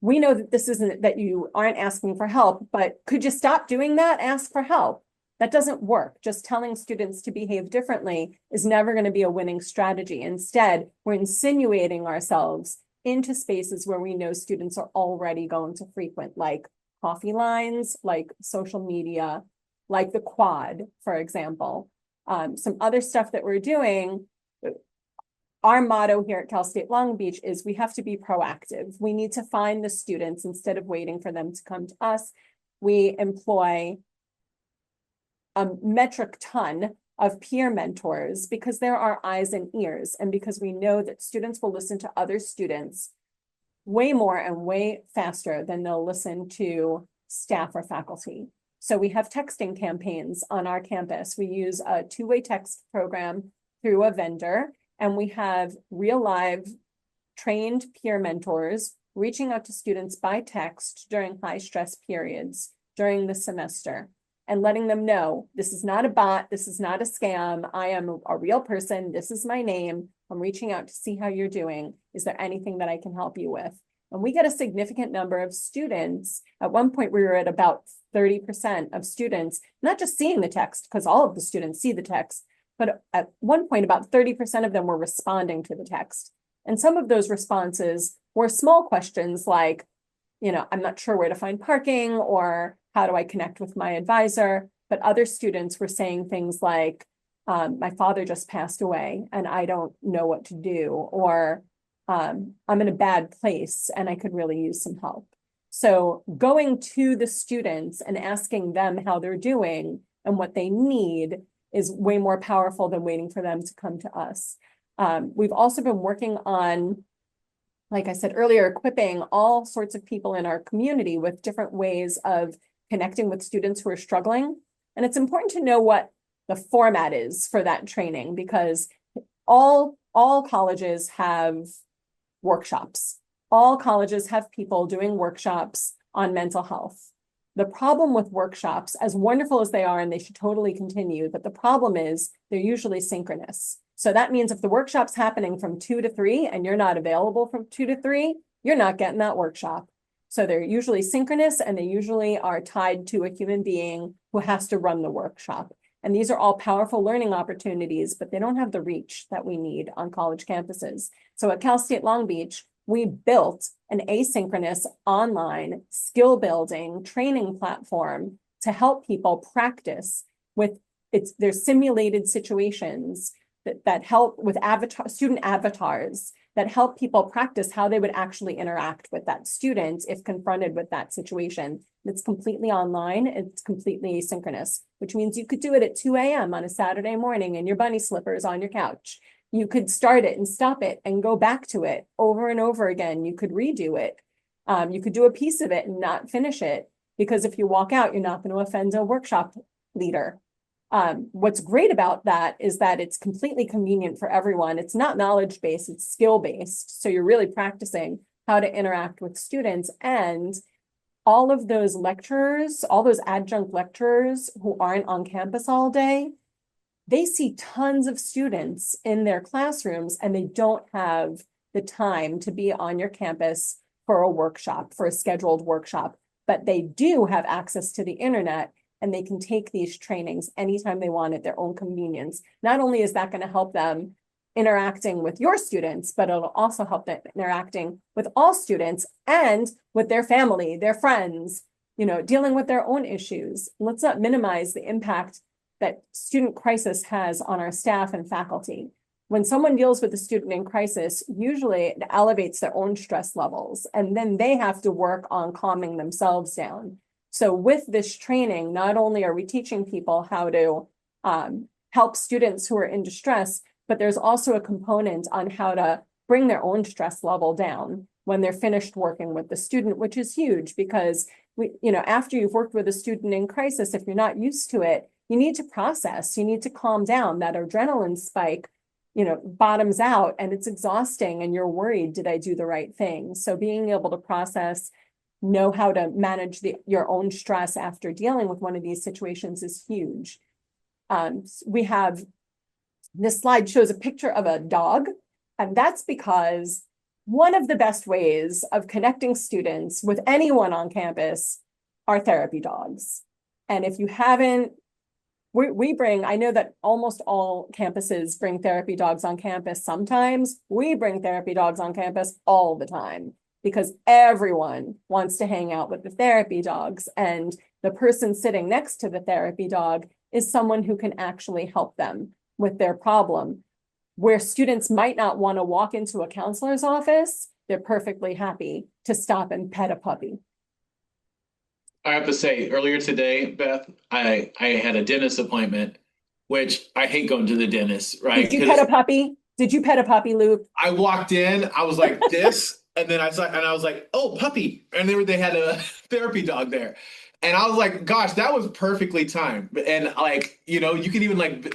we know that this isn't, that you aren't asking for help, but could you stop doing that? Ask for help. That doesn't work. Just telling students to behave differently is never going to be a winning strategy. Instead, we're insinuating ourselves into spaces where we know students are already going to frequent, like coffee lines, like social media, like the quad, for example. Some other stuff that we're doing, our motto here at Cal State Long Beach is we have to be proactive. We need to find the students instead of waiting for them to come to us. We employ a metric ton of peer mentors because there are eyes and ears, and because we know that students will listen to other students way more and way faster than they'll listen to staff or faculty. So we have texting campaigns on our campus. We use a 2-way text program through a vendor, and we have real live trained peer mentors reaching out to students by text during high stress periods during the semester and letting them know, this is not a bot, this is not a scam, I am a real person, this is my name, I'm reaching out to see how you're doing. Is there anything that I can help you with? And we get a significant number of students. At one point, we were at about 30% of students, not just seeing the text, because all of the students see the text, but at one point, about 30% of them were responding to the text. And some of those responses were small questions like, I'm not sure where to find parking, or how do I connect with my advisor? But other students were saying things like, my father just passed away and I don't know what to do, or I'm in a bad place and I could really use some help. So going to the students and asking them how they're doing and what they need is way more powerful than waiting for them to come to us. We've also been working on, like I said earlier, equipping all sorts of people in our community with different ways of connecting with students who are struggling. And it's important to know what the format is for that training, because all colleges have workshops. All colleges have people doing workshops on mental health. The problem with workshops, as wonderful as they are, and they should totally continue, but the problem is they're usually synchronous. So that means if the workshop's happening from 2 to 3 and you're not available from 2 to 3, you're not getting that workshop. So they're usually synchronous and they usually are tied to a human being who has to run the workshop. And these are all powerful learning opportunities, but they don't have the reach that we need on college campuses. So at Cal State Long Beach, we built an asynchronous online skill building training platform to help people practice with their simulated situations that help with student avatars that help people practice how they would actually interact with that student if confronted with that situation. It's completely online, it's completely asynchronous, which means you could do it at 2 a.m. on a Saturday morning in your bunny slippers on your couch. You could start it and stop it and go back to it over and over again. You could redo it. You could do a piece of it and not finish it, because if you walk out, you're not going to offend a workshop leader. What's great about that is that it's completely convenient for everyone. It's not knowledge-based, it's skill-based. So you're really practicing how to interact with students, and all of those lecturers, all those adjunct lecturers who aren't on campus all day, they see tons of students in their classrooms and they don't have the time to be on your campus for a workshop, for a scheduled workshop, but they do have access to the internet and they can take these trainings anytime they want at their own convenience. Not only is that going to help them interacting with your students, but it'll also help them interacting with all students and with their family, their friends, dealing with their own issues. Let's not minimize the impact that student crisis has on our staff and faculty. When someone deals with a student in crisis, usually it elevates their own stress levels, and then they have to work on calming themselves down. So with this training, not only are we teaching people how to help students who are in distress, but there's also a component on how to bring their own stress level down when they're finished working with the student, which is huge because after you've worked with a student in crisis, if you're not used to it, you need to process, you need to calm down. That adrenaline spike, bottoms out and it's exhausting and you're worried, did I do the right thing? So being able to process, know how to manage your own stress after dealing with one of these situations is huge. We have, this slide shows a picture of a dog, and that's because one of the best ways of connecting students with anyone on campus are therapy dogs. And if you haven't, we bring, I know that almost all campuses bring therapy dogs on campus sometimes. We bring therapy dogs on campus all the time because everyone wants to hang out with the therapy dogs, and the person sitting next to the therapy dog is someone who can actually help them with their problem. Where students might not want to walk into a counselor's office, they're perfectly happy to stop and pet a puppy. I have to say, earlier today, Beth, I had a dentist appointment, which I hate going to the dentist, right? Did you pet a puppy? Did you pet a puppy, Luke? I walked in, I was like this, and then I saw, and I was like, oh, puppy. And they had a therapy dog there. And I was like, gosh, that was perfectly timed. And you can even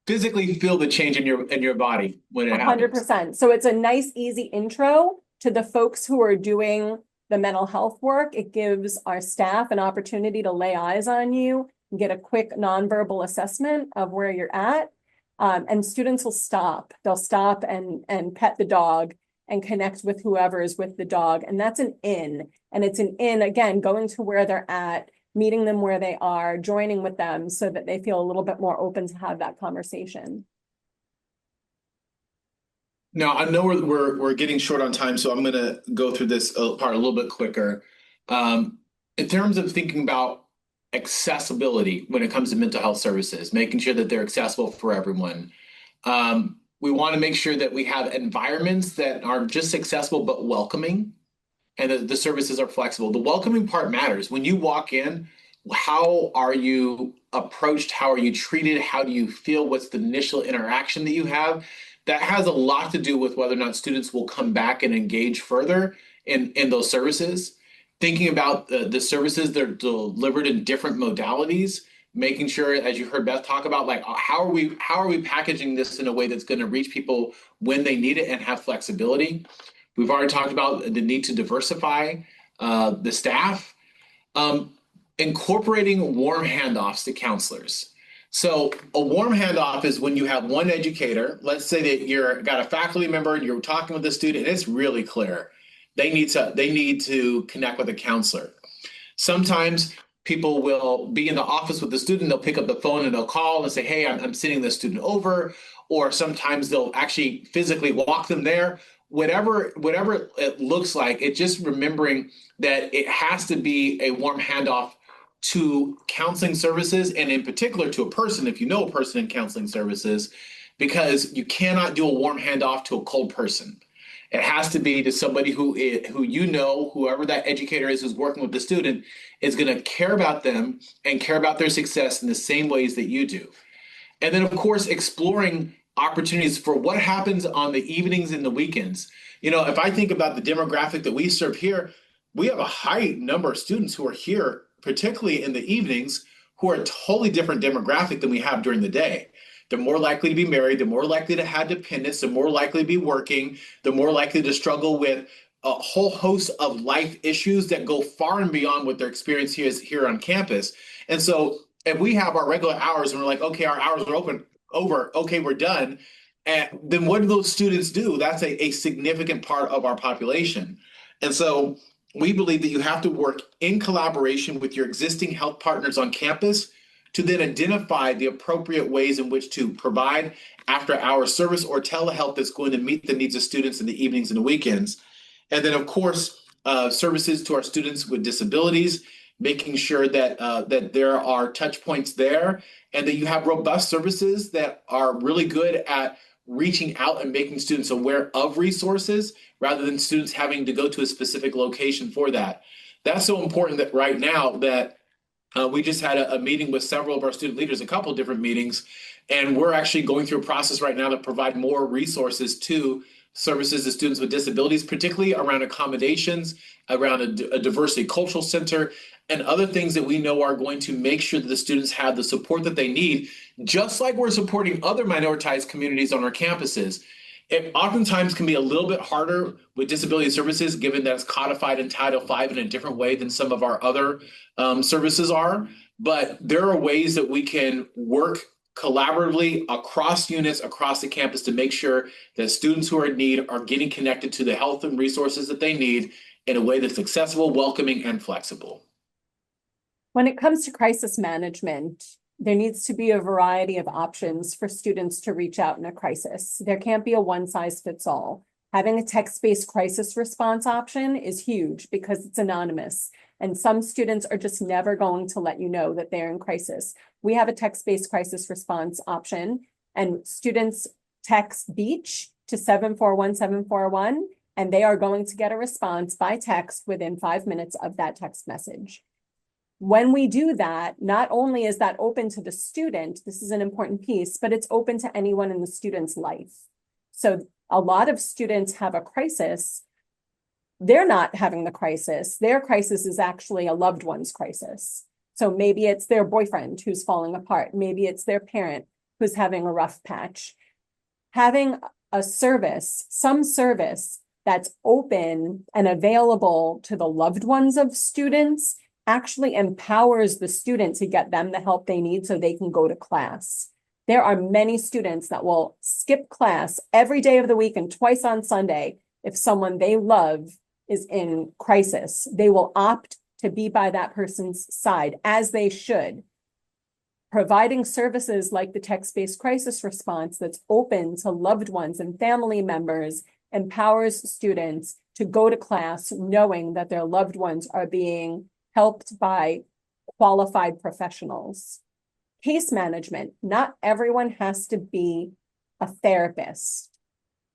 physically feel the change in your body when it happens. 100%. So it's a nice, easy intro to the folks who are doing the mental health work. It gives our staff an opportunity to lay eyes on you and get a quick nonverbal assessment of where you're at. And students will stop. They'll stop and pet the dog and connect with whoever is with the dog. And that's an in. And it's an in, again, going to where they're at, meeting them where they are, joining with them so that they feel a little bit more open to have that conversation. Now, I know we're getting short on time, so I'm going to go through this part a little bit quicker. In terms of thinking about accessibility when it comes to mental health services, making sure that they're accessible for everyone. We want to make sure that we have environments that are just accessible but welcoming, and that the services are flexible. The welcoming part matters. When you walk in, how are you approached? How are you treated? How do you feel? What's the initial interaction that you have? That has a lot to do with whether or not students will come back and engage further in those services. Thinking about the services that are delivered in different modalities, making sure, as you heard Beth talk about, how are we packaging this in a way that's going to reach people when they need it and have flexibility. We've already talked about the need to diversify the staff, incorporating warm handoffs to counselors. So a warm handoff is when you have one educator, let's say that you're got a faculty member and you're talking with the student, and it's really clear. they need to connect with a counselor. Sometimes people will be in the office with the student, they'll pick up the phone and they'll call and say, hey, I'm sending this student over. Or sometimes they'll actually physically walk them there. Whatever it looks like, it's just remembering that it has to be a warm handoff to counseling services, and in particular to a person, if you know a person in counseling services, because you cannot do a warm handoff to a cold person. It has to be to somebody who you know, whoever that educator is who's working with the student, is going to care about them and care about their success in the same ways that you do. And then, of course, exploring opportunities for what happens on the evenings and the weekends. You know, if I think about the demographic that we serve here, we have a high number of students who are here, particularly in the evenings, who are a totally different demographic than we have during the day. They're more likely to be married, they're more likely to have dependents, they're more likely to be working, they're more likely to struggle with a whole host of life issues that go far and beyond what their experience here on campus. And so if we have our regular hours and we're like, okay, our hours are over, okay, we're done. And then what do those students do? That's a significant part of our population. And so we believe that you have to work in collaboration with your existing health partners on campus to then identify the appropriate ways in which to provide after-hour service or telehealth that's going to meet the needs of students in the evenings and the weekends. And then, of course, services to our students with disabilities, making sure that that there are touch points there, and that you have robust services that are really good at reaching out and making students aware of resources rather than students having to go to a specific location for that. That's so important that right now that we just had a meeting with several of our student leaders, a couple of different meetings, and we're actually going through a process right now to provide more resources to services to students with disabilities, particularly around accommodations, around a diversity cultural center, and other things that we know are going to make sure that the students have the support that they need, just like we're supporting other minoritized communities on our campuses. It oftentimes can be a little bit harder with disability services, given that it's codified in Title V in a different way than some of our other services are. But there are ways that we can work collaboratively across units, across the campus, to make sure that students who are in need are getting connected to the health and resources that they need in a way that's accessible, welcoming, and flexible. When it comes to crisis management, there needs to be a variety of options for students to reach out in a crisis. There can't be a one-size-fits-all. Having a text-based crisis response option is huge because it's anonymous, and some students are just never going to let you know that they're in crisis. We have a text-based crisis response option, and students text BEACH to 741-741, and they are going to get a response by text within 5 minutes of that text message. When we do that, not only is that open to the student, this is an important piece, but it's open to anyone in the student's life. So a lot of students have a crisis. They're not having the crisis. Their crisis is actually a loved one's crisis. So maybe it's their boyfriend who's falling apart. Maybe it's their parent who's having a rough patch. Having a service, some service that's open and available to the loved ones of students actually empowers the student to get them the help they need so they can go to class. There are many students that will skip class every day of the week and twice on Sunday if someone they love is in crisis. They will opt to be by that person's side, as they should. Providing services like the text-based crisis response that's open to loved ones and family members empowers students to go to class knowing that their loved ones are being helped by qualified professionals. Case management, not everyone has to be a therapist.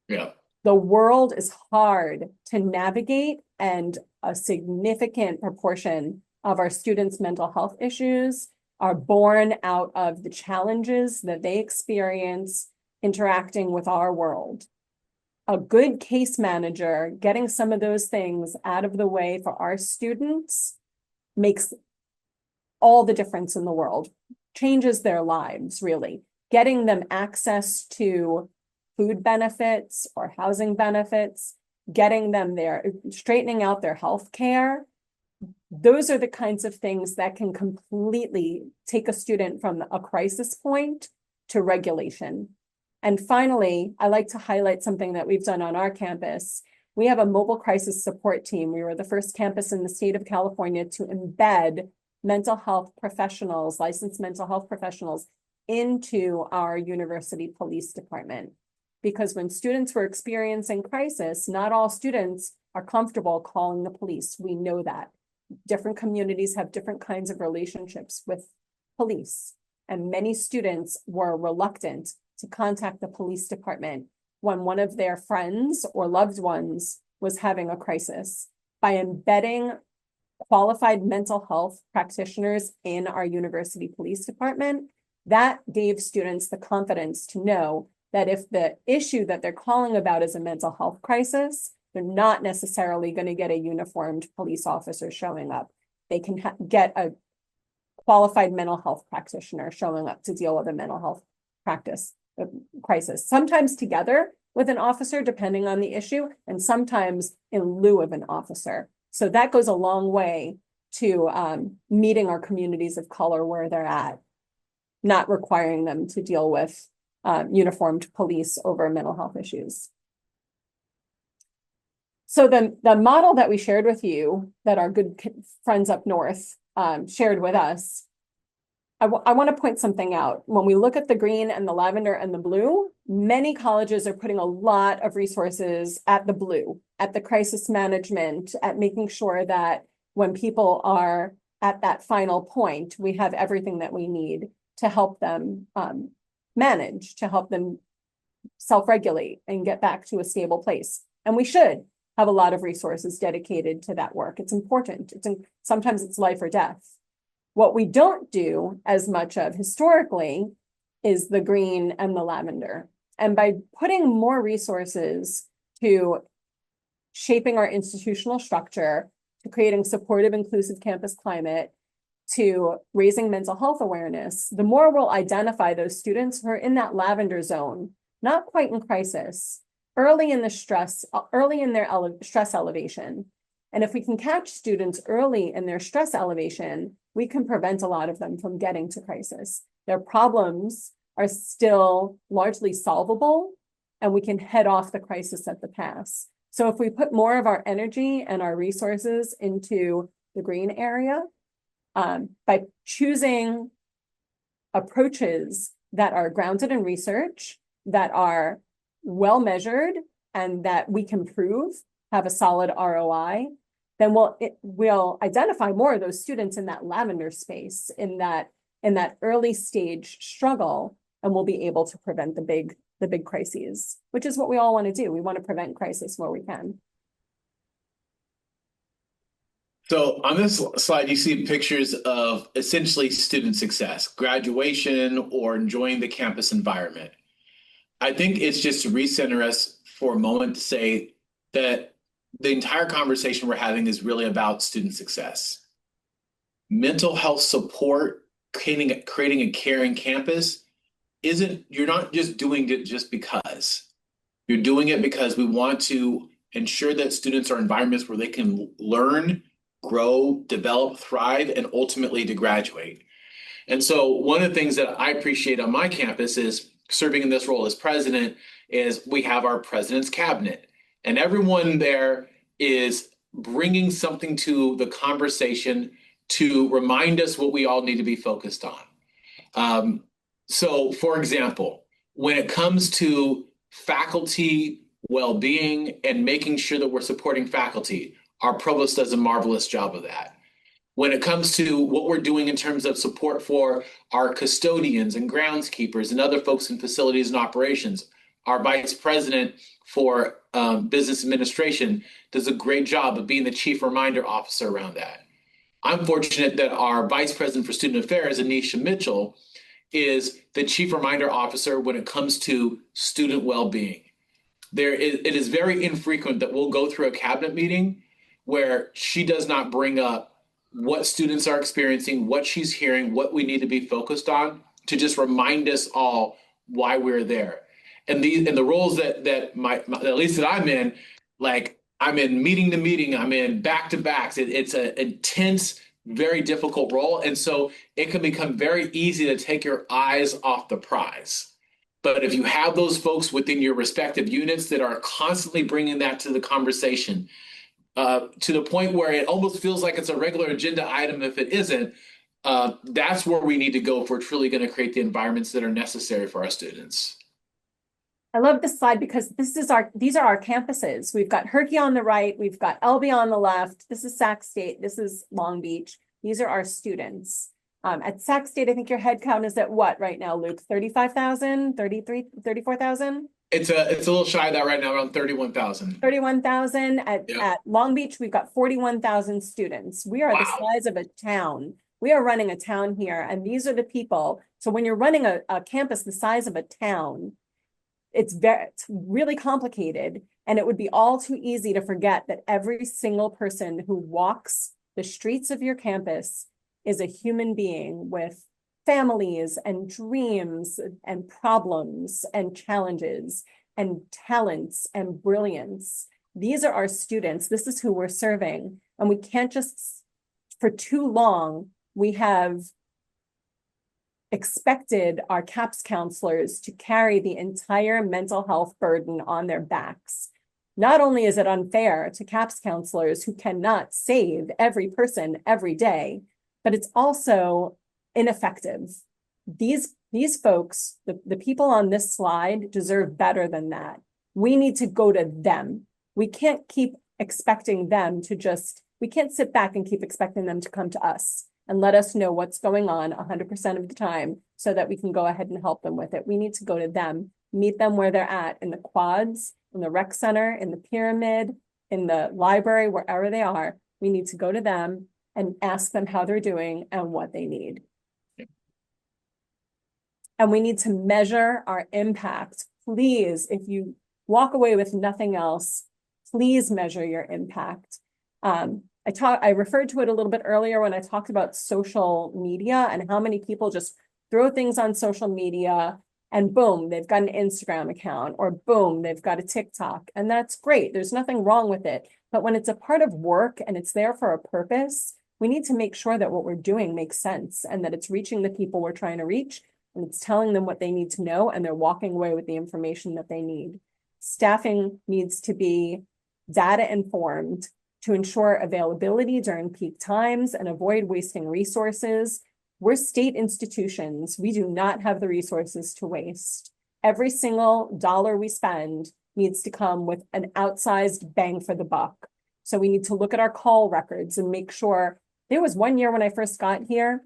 Yeah. The world is hard to navigate, and a significant proportion of our students' mental health issues are born out of the challenges that they experience interacting with our world. A good case manager getting some of those things out of the way for our students makes all the difference in the world, changes their lives, really. Getting them access to food benefits or housing benefits, getting them there, straightening out their health care. Those are the kinds of things that can completely take a student from a crisis point to regulation. And finally, I like to highlight something that we've done on our campus. We have a mobile crisis support team. We were the first campus in the state of California to embed mental health professionals, licensed mental health professionals, into our university police department. Because when students were experiencing crisis, not all students are comfortable calling the police. We know that. Different communities have different kinds of relationships with police, and many students were reluctant to contact the police department when one of their friends or loved ones was having a crisis. By embedding qualified mental health practitioners in our university police department, that gave students the confidence to know that if the issue that they're calling about is a mental health crisis, they're not necessarily going to get a uniformed police officer showing up. They can get a qualified mental health practitioner showing up to deal with a mental health crisis, sometimes together with an officer, depending on the issue, and sometimes in lieu of an officer. So that goes a long way to meeting our communities of color where they're at, not requiring them to deal with uniformed police over mental health issues. So the model that we shared with you, that our good friends up north shared with us, I want to point something out. When we look at the green and the lavender and the blue, many colleges are putting a lot of resources at the blue, at the crisis management, at making sure that when people are at that final point, we have everything that we need to help them manage, to help them self-regulate and get back to a stable place. And we should have a lot of resources dedicated to that work. It's important. Sometimes it's life or death. What we don't do as much of historically is the green and the lavender. And by putting more resources to shaping our institutional structure, to creating supportive, inclusive campus climate, to raising mental health awareness, the more we'll identify those students who are in that lavender zone, not quite in crisis, early in their stress elevation. And if we can catch students early in their stress elevation, we can prevent a lot of them from getting to crisis. Their problems are still largely solvable, and we can head off the crisis at the pass. So if we put more of our energy and our resources into the green area, by choosing approaches that are grounded in research, that are well measured, and that we can prove have a solid ROI, then we'll identify more of those students in that lavender space, in that early stage struggle, and we'll be able to prevent the big crises, which is what we all want to do. We want to prevent crisis where we can. So on this slide, you see pictures of essentially student success, graduation, or enjoying the campus environment. I think it's just to recenter us for a moment to say that the entire conversation we're having is really about student success. Mental health support, creating a caring campus, you're not just doing it just because. You're doing it because we want to ensure that students are in environments where they can learn, grow, develop, thrive, and ultimately to graduate. And so one of the things that I appreciate on my campus is serving in this role as president is we have our president's cabinet, and everyone there is bringing something to the conversation to remind us what we all need to be focused on. So for example, when it comes to faculty well-being and making sure that we're supporting faculty, our provost does a marvelous job of that. When it comes to what we're doing in terms of support for our custodians and groundskeepers and other folks in facilities and operations, our vice president for business administration does a great job of being the chief reminder officer around that. I'm fortunate that our vice president for student affairs, Anisha Mitchell, is the chief reminder officer when it comes to student well-being. It is very infrequent that we'll go through a cabinet meeting where she does not bring up what students are experiencing, what she's hearing, what we need to be focused on, to just remind us all why we're there. And the roles that at least that I'm in, like I'm in meeting to meeting, I'm in back to backs. It's an intense, very difficult role. And so it can become very easy to take your eyes off the prize. But if you have those folks within your respective units that are constantly bringing that to the conversation, to the point where it almost feels like it's a regular agenda item if it isn't, that's where we need to go if we're truly going to create the environments that are necessary for our students. I love this slide because these are our campuses. We've got Herky on the right, we've got LB on the left. This is Sac State, this is Long Beach. These are our students. At Sac State, I think your head count is at what right now, Luke? 35,000, 34,000? It's a little shy of that right now, around 31,000. 31,000. At Long Beach, we've got 41,000 students. We are the size of a town. We are running a town here, and these are the people. So when you're running a campus the size of a town, it's really complicated, and it would be all too easy to forget that every single person who walks the streets of your campus is a human being with families and dreams and problems and challenges and talents and brilliance. These are our students. This is who we're serving. And we can't just, for too long, we have expected our CAPS counselors to carry the entire mental health burden on their backs. Not only is it unfair to CAPS counselors who cannot save every person every day, but it's also ineffective. These folks, the people on this slide, deserve better than that. We need to go to them. We can't keep expecting them to we can't sit back and keep expecting them to come to us and let us know what's going on 100% of the time so that we can go ahead and help them with it. We need to go to them, meet them where they're at, in the quads, in the rec center, in the pyramid, in the library, wherever they are. We need to go to them and ask them how they're doing and what they need. And we need to measure our impact. Please, if you walk away with nothing else, please measure your impact. I referred to it a little bit earlier when I talked about social media and how many people just throw things on social media and boom, they've got an Instagram account, or boom, they've got a TikTok. And that's great. There's nothing wrong with it. But when it's a part of work and it's there for a purpose, we need to make sure that what we're doing makes sense and that it's reaching the people we're trying to reach, and it's telling them what they need to know, and they're walking away with the information that they need. Staffing needs to be data informed to ensure availability during peak times and avoid wasting resources. We're state institutions. We do not have the resources to waste. Every single dollar we spend needs to come with an outsized bang for the buck. So we need to look at our call records and make sure. There was one year when I first got here,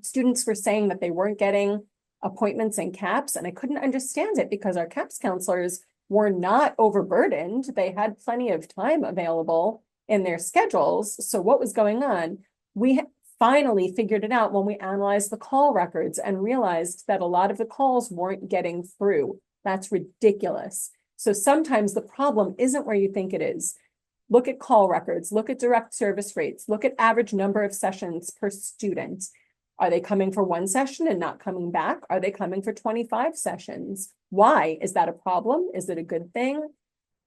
students were saying that they weren't getting appointments in CAPS, and I couldn't understand it because our CAPS counselors were not overburdened. They had plenty of time available in their schedules. So what was going on? We finally figured it out when we analyzed the call records and realized that a lot of the calls weren't getting through. That's ridiculous. So sometimes the problem isn't where you think it is. Look at call records, look at direct service rates, look at average number of sessions per student. Are they coming for one session and not coming back? Are they coming for 25 sessions? Why? Is that a problem? Is it a good thing?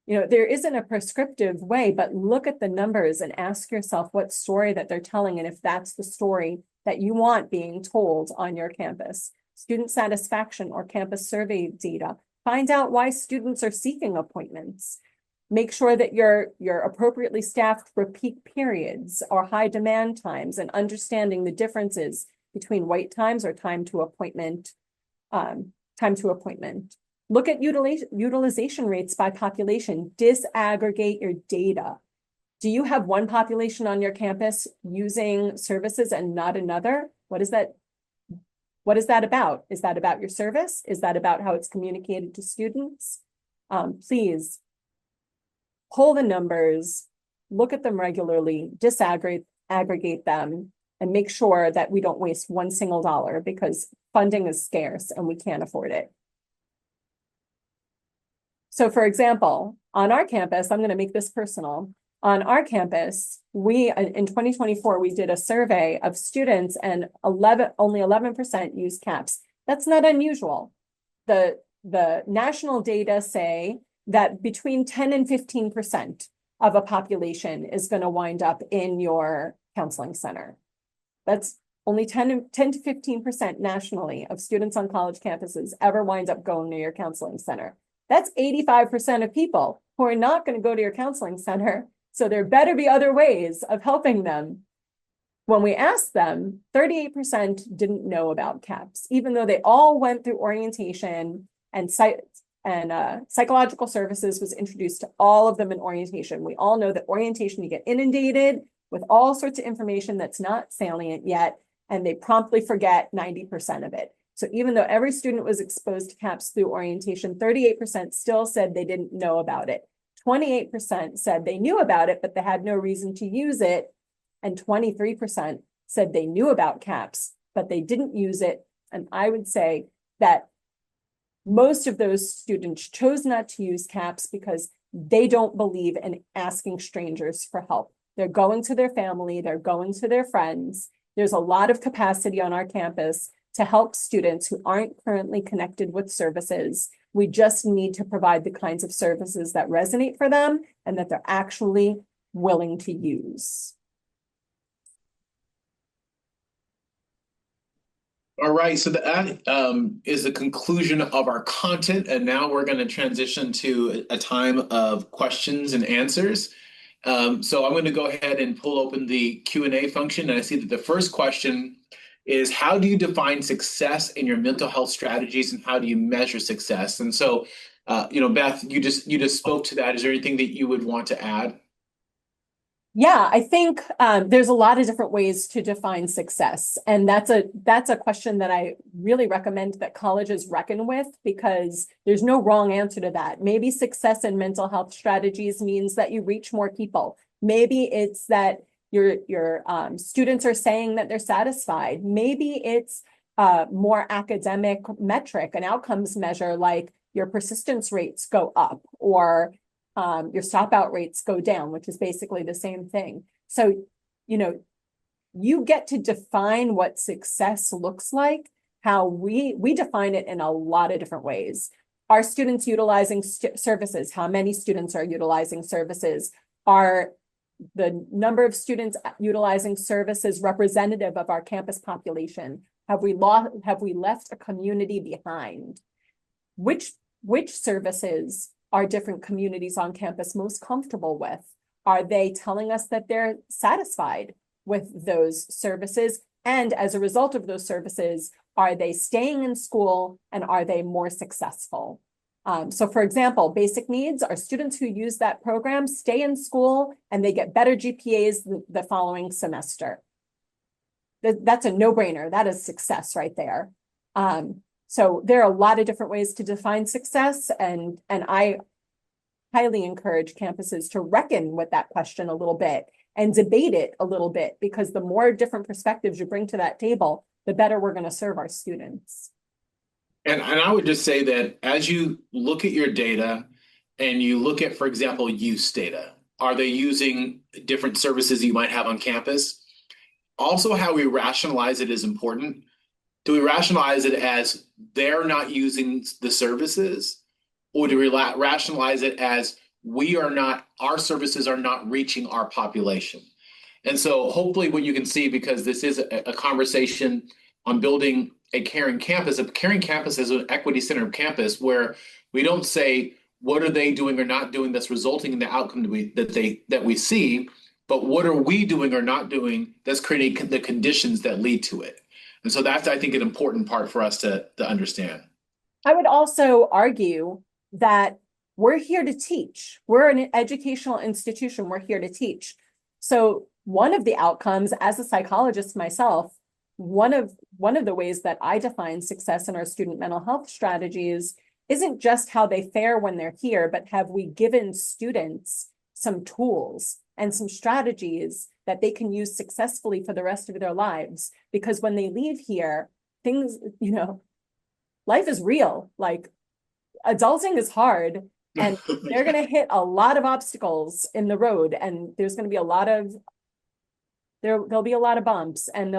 You know, there isn't a prescriptive way, but look at the numbers and ask yourself what story that they're telling, and if that's the story that you want being told on your campus. Student satisfaction or campus survey data. Find out why students are seeking appointments. Make sure that you're appropriately staffed for peak periods or high demand times, and understanding the differences between wait times or time to appointment. Look at utilization rates by population. Disaggregate your data. Do you have one population on your campus using services and not another? What is that? What is that about? Is that about your service? Is that about how it's communicated to students? Please pull the numbers, look at them regularly, disaggregate them, and make sure that we don't waste one single dollar, because funding is scarce and we can't afford it. So for example, on our campus, I'm going to make this personal. On our campus, in 2024, we did a survey of students, and only 11% used CAPS. That's not unusual. The national data say that between 10 and 15% of a population is going to wind up in your counseling center. That's only 10 to 15% nationally of students on college campuses ever wind up going to your counseling center. That's 85% of people who are not going to go to your counseling center. So there better be other ways of helping them. When we asked them, 38% didn't know about CAPS, even though they all went through orientation and psychological services was introduced to all of them in orientation. We all know that orientation, you get inundated with all sorts of information that's not salient yet, and they promptly forget 90% of it. So even though every student was exposed to CAPS through orientation, 38% still said they didn't know about it. 28% said they knew about it, but they had no reason to use it. And 23% said they knew about CAPS, but they didn't use it. And I would say that most of those students chose not to use CAPS because they don't believe in asking strangers for help. They're going to their family, they're going to their friends. There's a lot of capacity on our campus to help students who aren't currently connected with services. We just need to provide the kinds of services that resonate for them and that they're actually willing to use. All right, so that is the conclusion of our content, and now we're going to transition to a time of questions and answers. So I'm going to go ahead and pull open the Q&A function, and I see that the first question is, how do you define success in your mental health strategies, and how do you measure success? And so, Beth, you just spoke to that. Is there anything that you would want to add? Yeah, I think there's a lot of different ways to define success. And that's a question that I really recommend that colleges reckon with, because there's no wrong answer to that. Maybe success in mental health strategies means that you reach more people. Maybe it's that your students are saying that they're satisfied. Maybe it's more academic metric, an outcomes measure, like your persistence rates go up, or your stop out rates go down, which is basically the same thing. So, you get to define what success looks like. How we define it in a lot of different ways. Are students utilizing services? How many students are utilizing services? Are the number of students utilizing services representative of our campus population? Have we left a community behind? Which services are different communities on campus most comfortable with? Are they telling us that they're satisfied with those services? And as a result of those services, are they staying in school and are they more successful? So for example, basic needs, are students who use that program stay in school and they get better GPAs the following semester. That's a no-brainer. That is success right there. So there are a lot of different ways to define success, and I highly encourage campuses to reckon with that question a little bit and debate it a little bit, because the more different perspectives you bring to that table, the better we're going to serve our students. And I would just say that as you look at your data and you look at, for example, use data, are they using different services you might have on campus? Also, how we rationalize it is important. Do we rationalize it as they're not using the services, or do we rationalize it as our services are not reaching our population? And so hopefully what you can see, because this is a conversation on building a caring campus is an equity-centered campus where we don't say, what are they doing or not doing that's resulting in the outcome that we see, but what are we doing or not doing that's creating the conditions that lead to it? And so that's, I think, an important part for us to understand. I would also argue that we're here to teach. We're an educational institution. We're here to teach. So one of the outcomes, as a psychologist myself, one of the ways that I define success in our student mental health strategies isn't just how they fare when they're here, but have we given students some tools and some strategies that they can use successfully for the rest of their lives? Because when they leave here, things, life is real. Like, adulting is hard, and they're going to hit a lot of obstacles in the road, and there's going to be there'll be a lot of bumps, and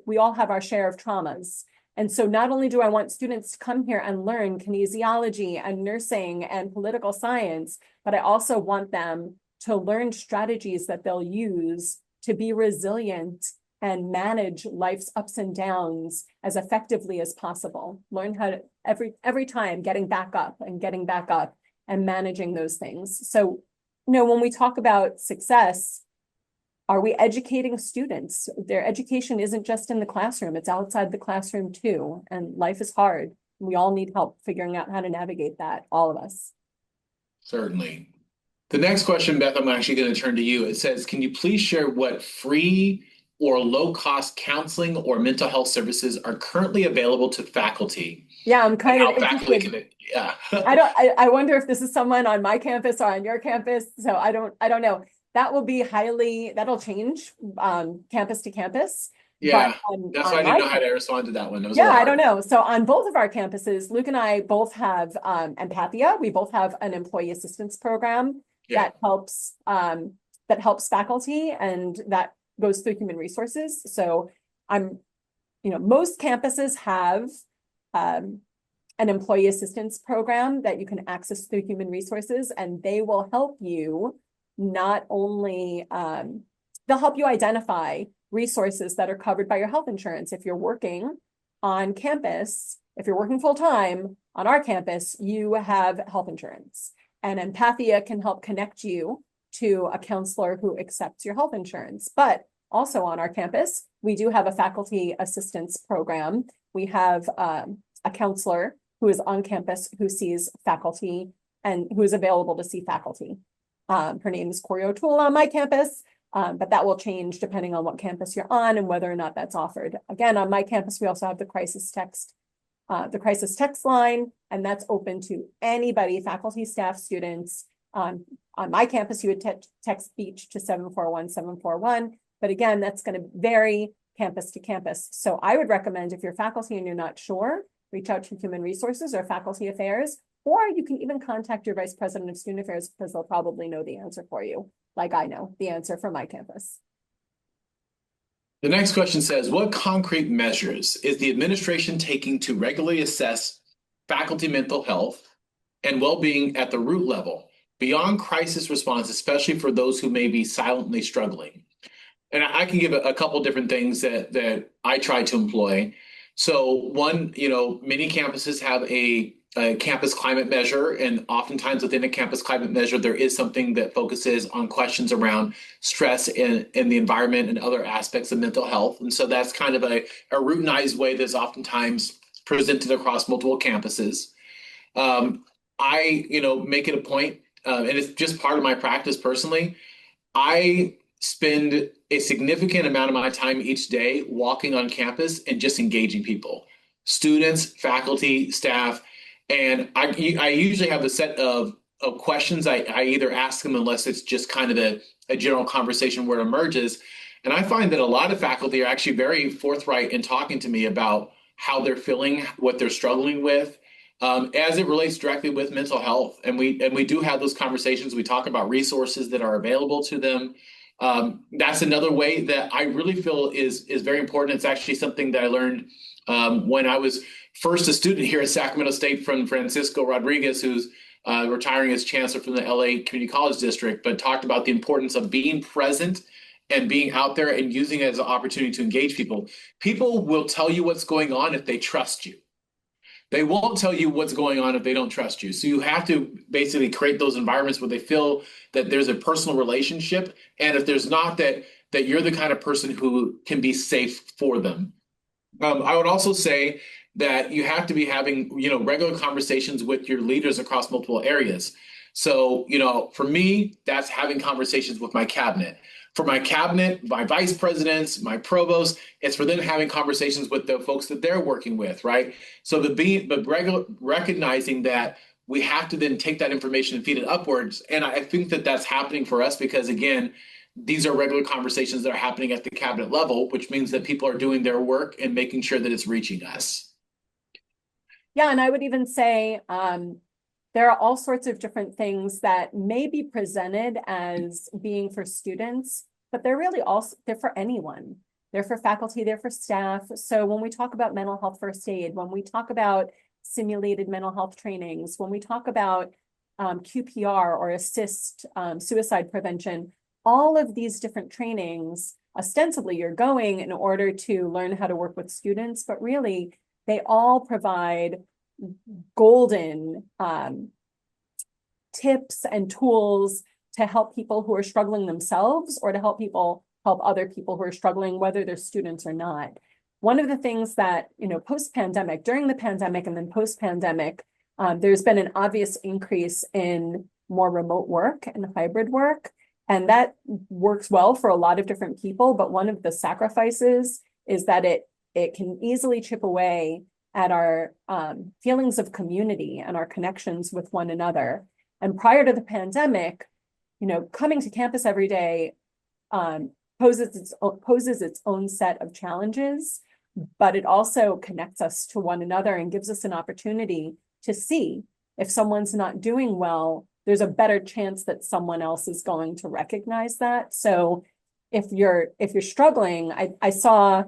we all have our share of traumas. And so not only do I want students to come here and learn kinesiology and nursing and political science, but I also want them to learn strategies that they'll use to be resilient and manage life's ups and downs as effectively as possible. Learn how to every time getting back up and managing those things. So, when we talk about success, are we educating students? Their education isn't just in the classroom, it's outside the classroom too. And life is hard. We all need help figuring out how to navigate that, all of us. Certainly. The next question, Beth, I'm actually going to turn to you. It says, can you please share what free or low-cost counseling or mental health services are currently available to faculty? Yeah, I'm kind of interested. I wonder if this is someone on my campus or on your campus. So I don't know. That'll change campus to campus. Yeah, that's why I didn't know how to respond to that one. I don't know. So on both of our campuses, Luke and I both have Empathia. We both have an employee assistance program that helps faculty, and that goes through human resources. So most campuses have an employee assistance program that you can access through human resources, and they will help you not only they'll help you identify resources that are covered by your health insurance. If you're working on campus, if you're working full-time on our campus, you have health insurance, and Empathia can help connect you to a counselor who accepts your health insurance. But also on our campus, we do have a faculty assistance program. We have a counselor who is on campus who sees faculty and who is available to see faculty. Her name is Corey O'Toole on my campus, but that will change depending on what campus you're on and whether or not that's offered. Again, on my campus, we also have the crisis text line, and that's open to anybody, faculty, staff, students. On my campus, you would text speech to 741-741. But again, that's going to vary campus to campus. So I would recommend, if you're faculty and you're not sure, reach out to Human Resources or Faculty Affairs, or you can even contact your Vice President of Student Affairs, because they'll probably know the answer for you, like I know the answer for my campus. The next question says, what concrete measures is the administration taking to regularly assess faculty mental health and well-being at the root level, beyond crisis response, especially for those who may be silently struggling? And I can give a couple different things that I try to employ. So one, many campuses have a campus climate measure, and oftentimes within a campus climate measure, there is something that focuses on questions around stress in the environment and other aspects of mental health. And so that's kind of a routinized way that's oftentimes presented across multiple campuses. I make it a point, and it's just part of my practice personally. I spend a significant amount of my time each day walking on campus and just engaging people, students, faculty, staff. And I usually have a set of questions I either ask them, unless it's just kind of a general conversation where it emerges. And I find that a lot of faculty are actually very forthright in talking to me about how they're feeling, what they're struggling with, as it relates directly with mental health. And we do have those conversations. We talk about resources that are available to them. That's another way that I really feel is very important. It's actually something that I learned when I was first a student here at Sacramento State from Francisco Rodriguez, who's retiring as chancellor from the LA Community College District, but talked about the importance of being present and being out there and using it as an opportunity to engage people. People will tell you what's going on if they trust you. They won't tell you what's going on if they don't trust you. So you have to basically create those environments where they feel that there's a personal relationship. And if there's not, that you're the kind of person who can be safe for them. I would also say that you have to be having, regular conversations with your leaders across multiple areas. So, for me, that's having conversations with my cabinet. For my cabinet, my vice presidents, my provost, it's for them having conversations with the folks that they're working with, right? So recognizing that we have to then take that information and feed it upwards. And I think that that's happening for us because, again, these are regular conversations that are happening at the cabinet level, which means that people are doing their work and making sure that it's reaching us. Yeah, and I would even say there are all sorts of different things that may be presented as being for students, but they're really they're for anyone. They're for faculty, they're for staff. So when we talk about mental health first aid, when we talk about simulated mental health trainings, when we talk about QPR or assist suicide prevention, all of these different trainings ostensibly you're going in order to learn how to work with students, but really they all provide golden tips and tools to help people who are struggling themselves or to help people help other people who are struggling, whether they're students or not. One of the things that, post-pandemic, during the pandemic and then post-pandemic, there's been an obvious increase in more remote work and hybrid work. And that works well for a lot of different people. But one of the sacrifices is that it can easily chip away at our feelings of community and our connections with one another. And prior to the pandemic, coming to campus every day poses its own set of challenges, but it also connects us to one another and gives us an opportunity to see if someone's not doing well, there's a better chance that someone else is going to recognize that. So if you're struggling, I saw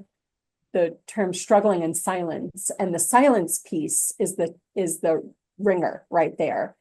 the term struggling in silence, and the silence piece is the ringer right there.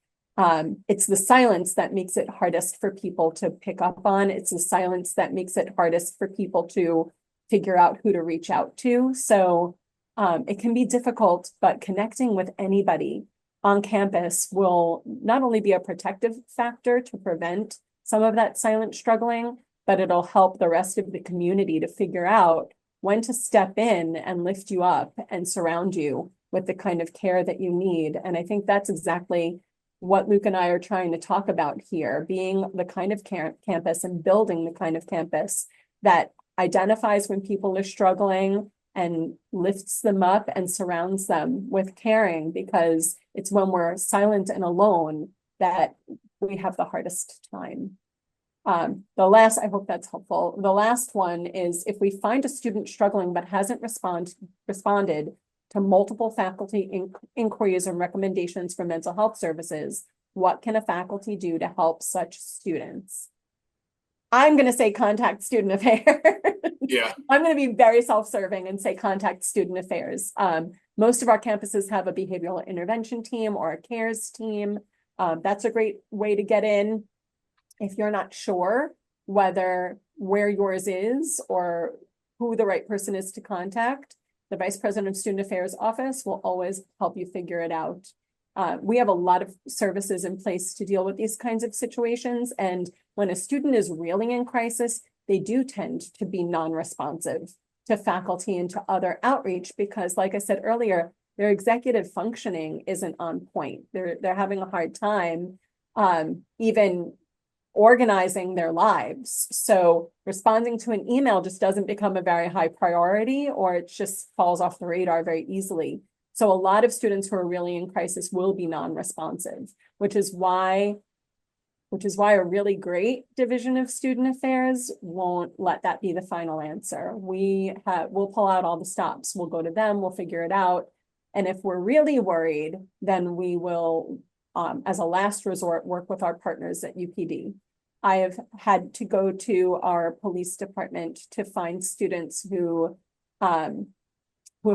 It's the silence that makes it hardest for people to pick up on. It's the silence that makes it hardest for people to figure out who to reach out to. So it can be difficult, but connecting with anybody on campus will not only be a protective factor to prevent some of that silent struggling, but it'll help the rest of the community to figure out when to step in and lift you up and surround you with the kind of care that you need. And I think that's exactly what Luke and I are trying to talk about here, being the kind of campus and building the kind of campus that identifies when people are struggling and lifts them up and surrounds them with caring, because it's when we're silent and alone that we have the hardest time. I hope that's helpful. The last one is, if we find a student struggling but hasn't responded to multiple faculty inquiries and recommendations for mental health services, what can a faculty do to help such students? I'm going to say contact student affairs. Yeah. I'm going to be very self-serving and say contact student affairs. Most of our campuses have a behavioral intervention team or a CARES team. That's a great way to get in. If you're not sure where yours is or who the right person is to contact, the Vice President of Student Affairs office will always help you figure it out. We have a lot of services in place to deal with these kinds of situations. And when a student is really in crisis, they do tend to be non-responsive to faculty and to other outreach because, like I said earlier, their executive functioning isn't on point. They're having a hard time even organizing their lives. So responding to an email just doesn't become a very high priority, or it just falls off the radar very easily. So a lot of students who are really in crisis will be non-responsive, which is why a really great division of student affairs won't let that be the final answer. We'll pull out all the stops. We'll go to them, we'll figure it out. And if we're really worried, then we will, as a last resort, work with our partners at UPD. I have had to go to our police department to find students who have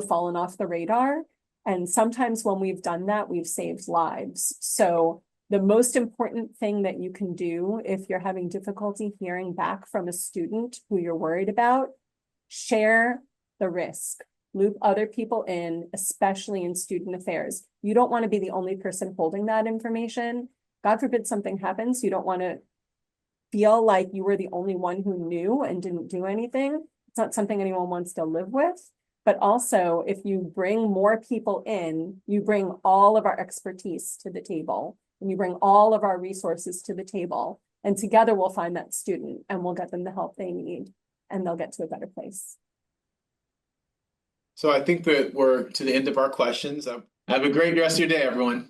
fallen off the radar. And sometimes when we've done that, we've saved lives. So the most important thing that you can do if you're having difficulty hearing back from a student who you're worried about, share the risk. Loop other people in, especially in student affairs. You don't want to be the only person holding that information. God forbid something happens. You don't want to feel like you were the only one who knew and didn't do anything. It's not something anyone wants to live with. But also, if you bring more people in, you bring all of our expertise to the table, and you bring all of our resources to the table. And together we'll find that student and we'll get them the help they need, and they'll get to a better place. So I think that we're to the end of our questions. Have a great rest of your day, everyone.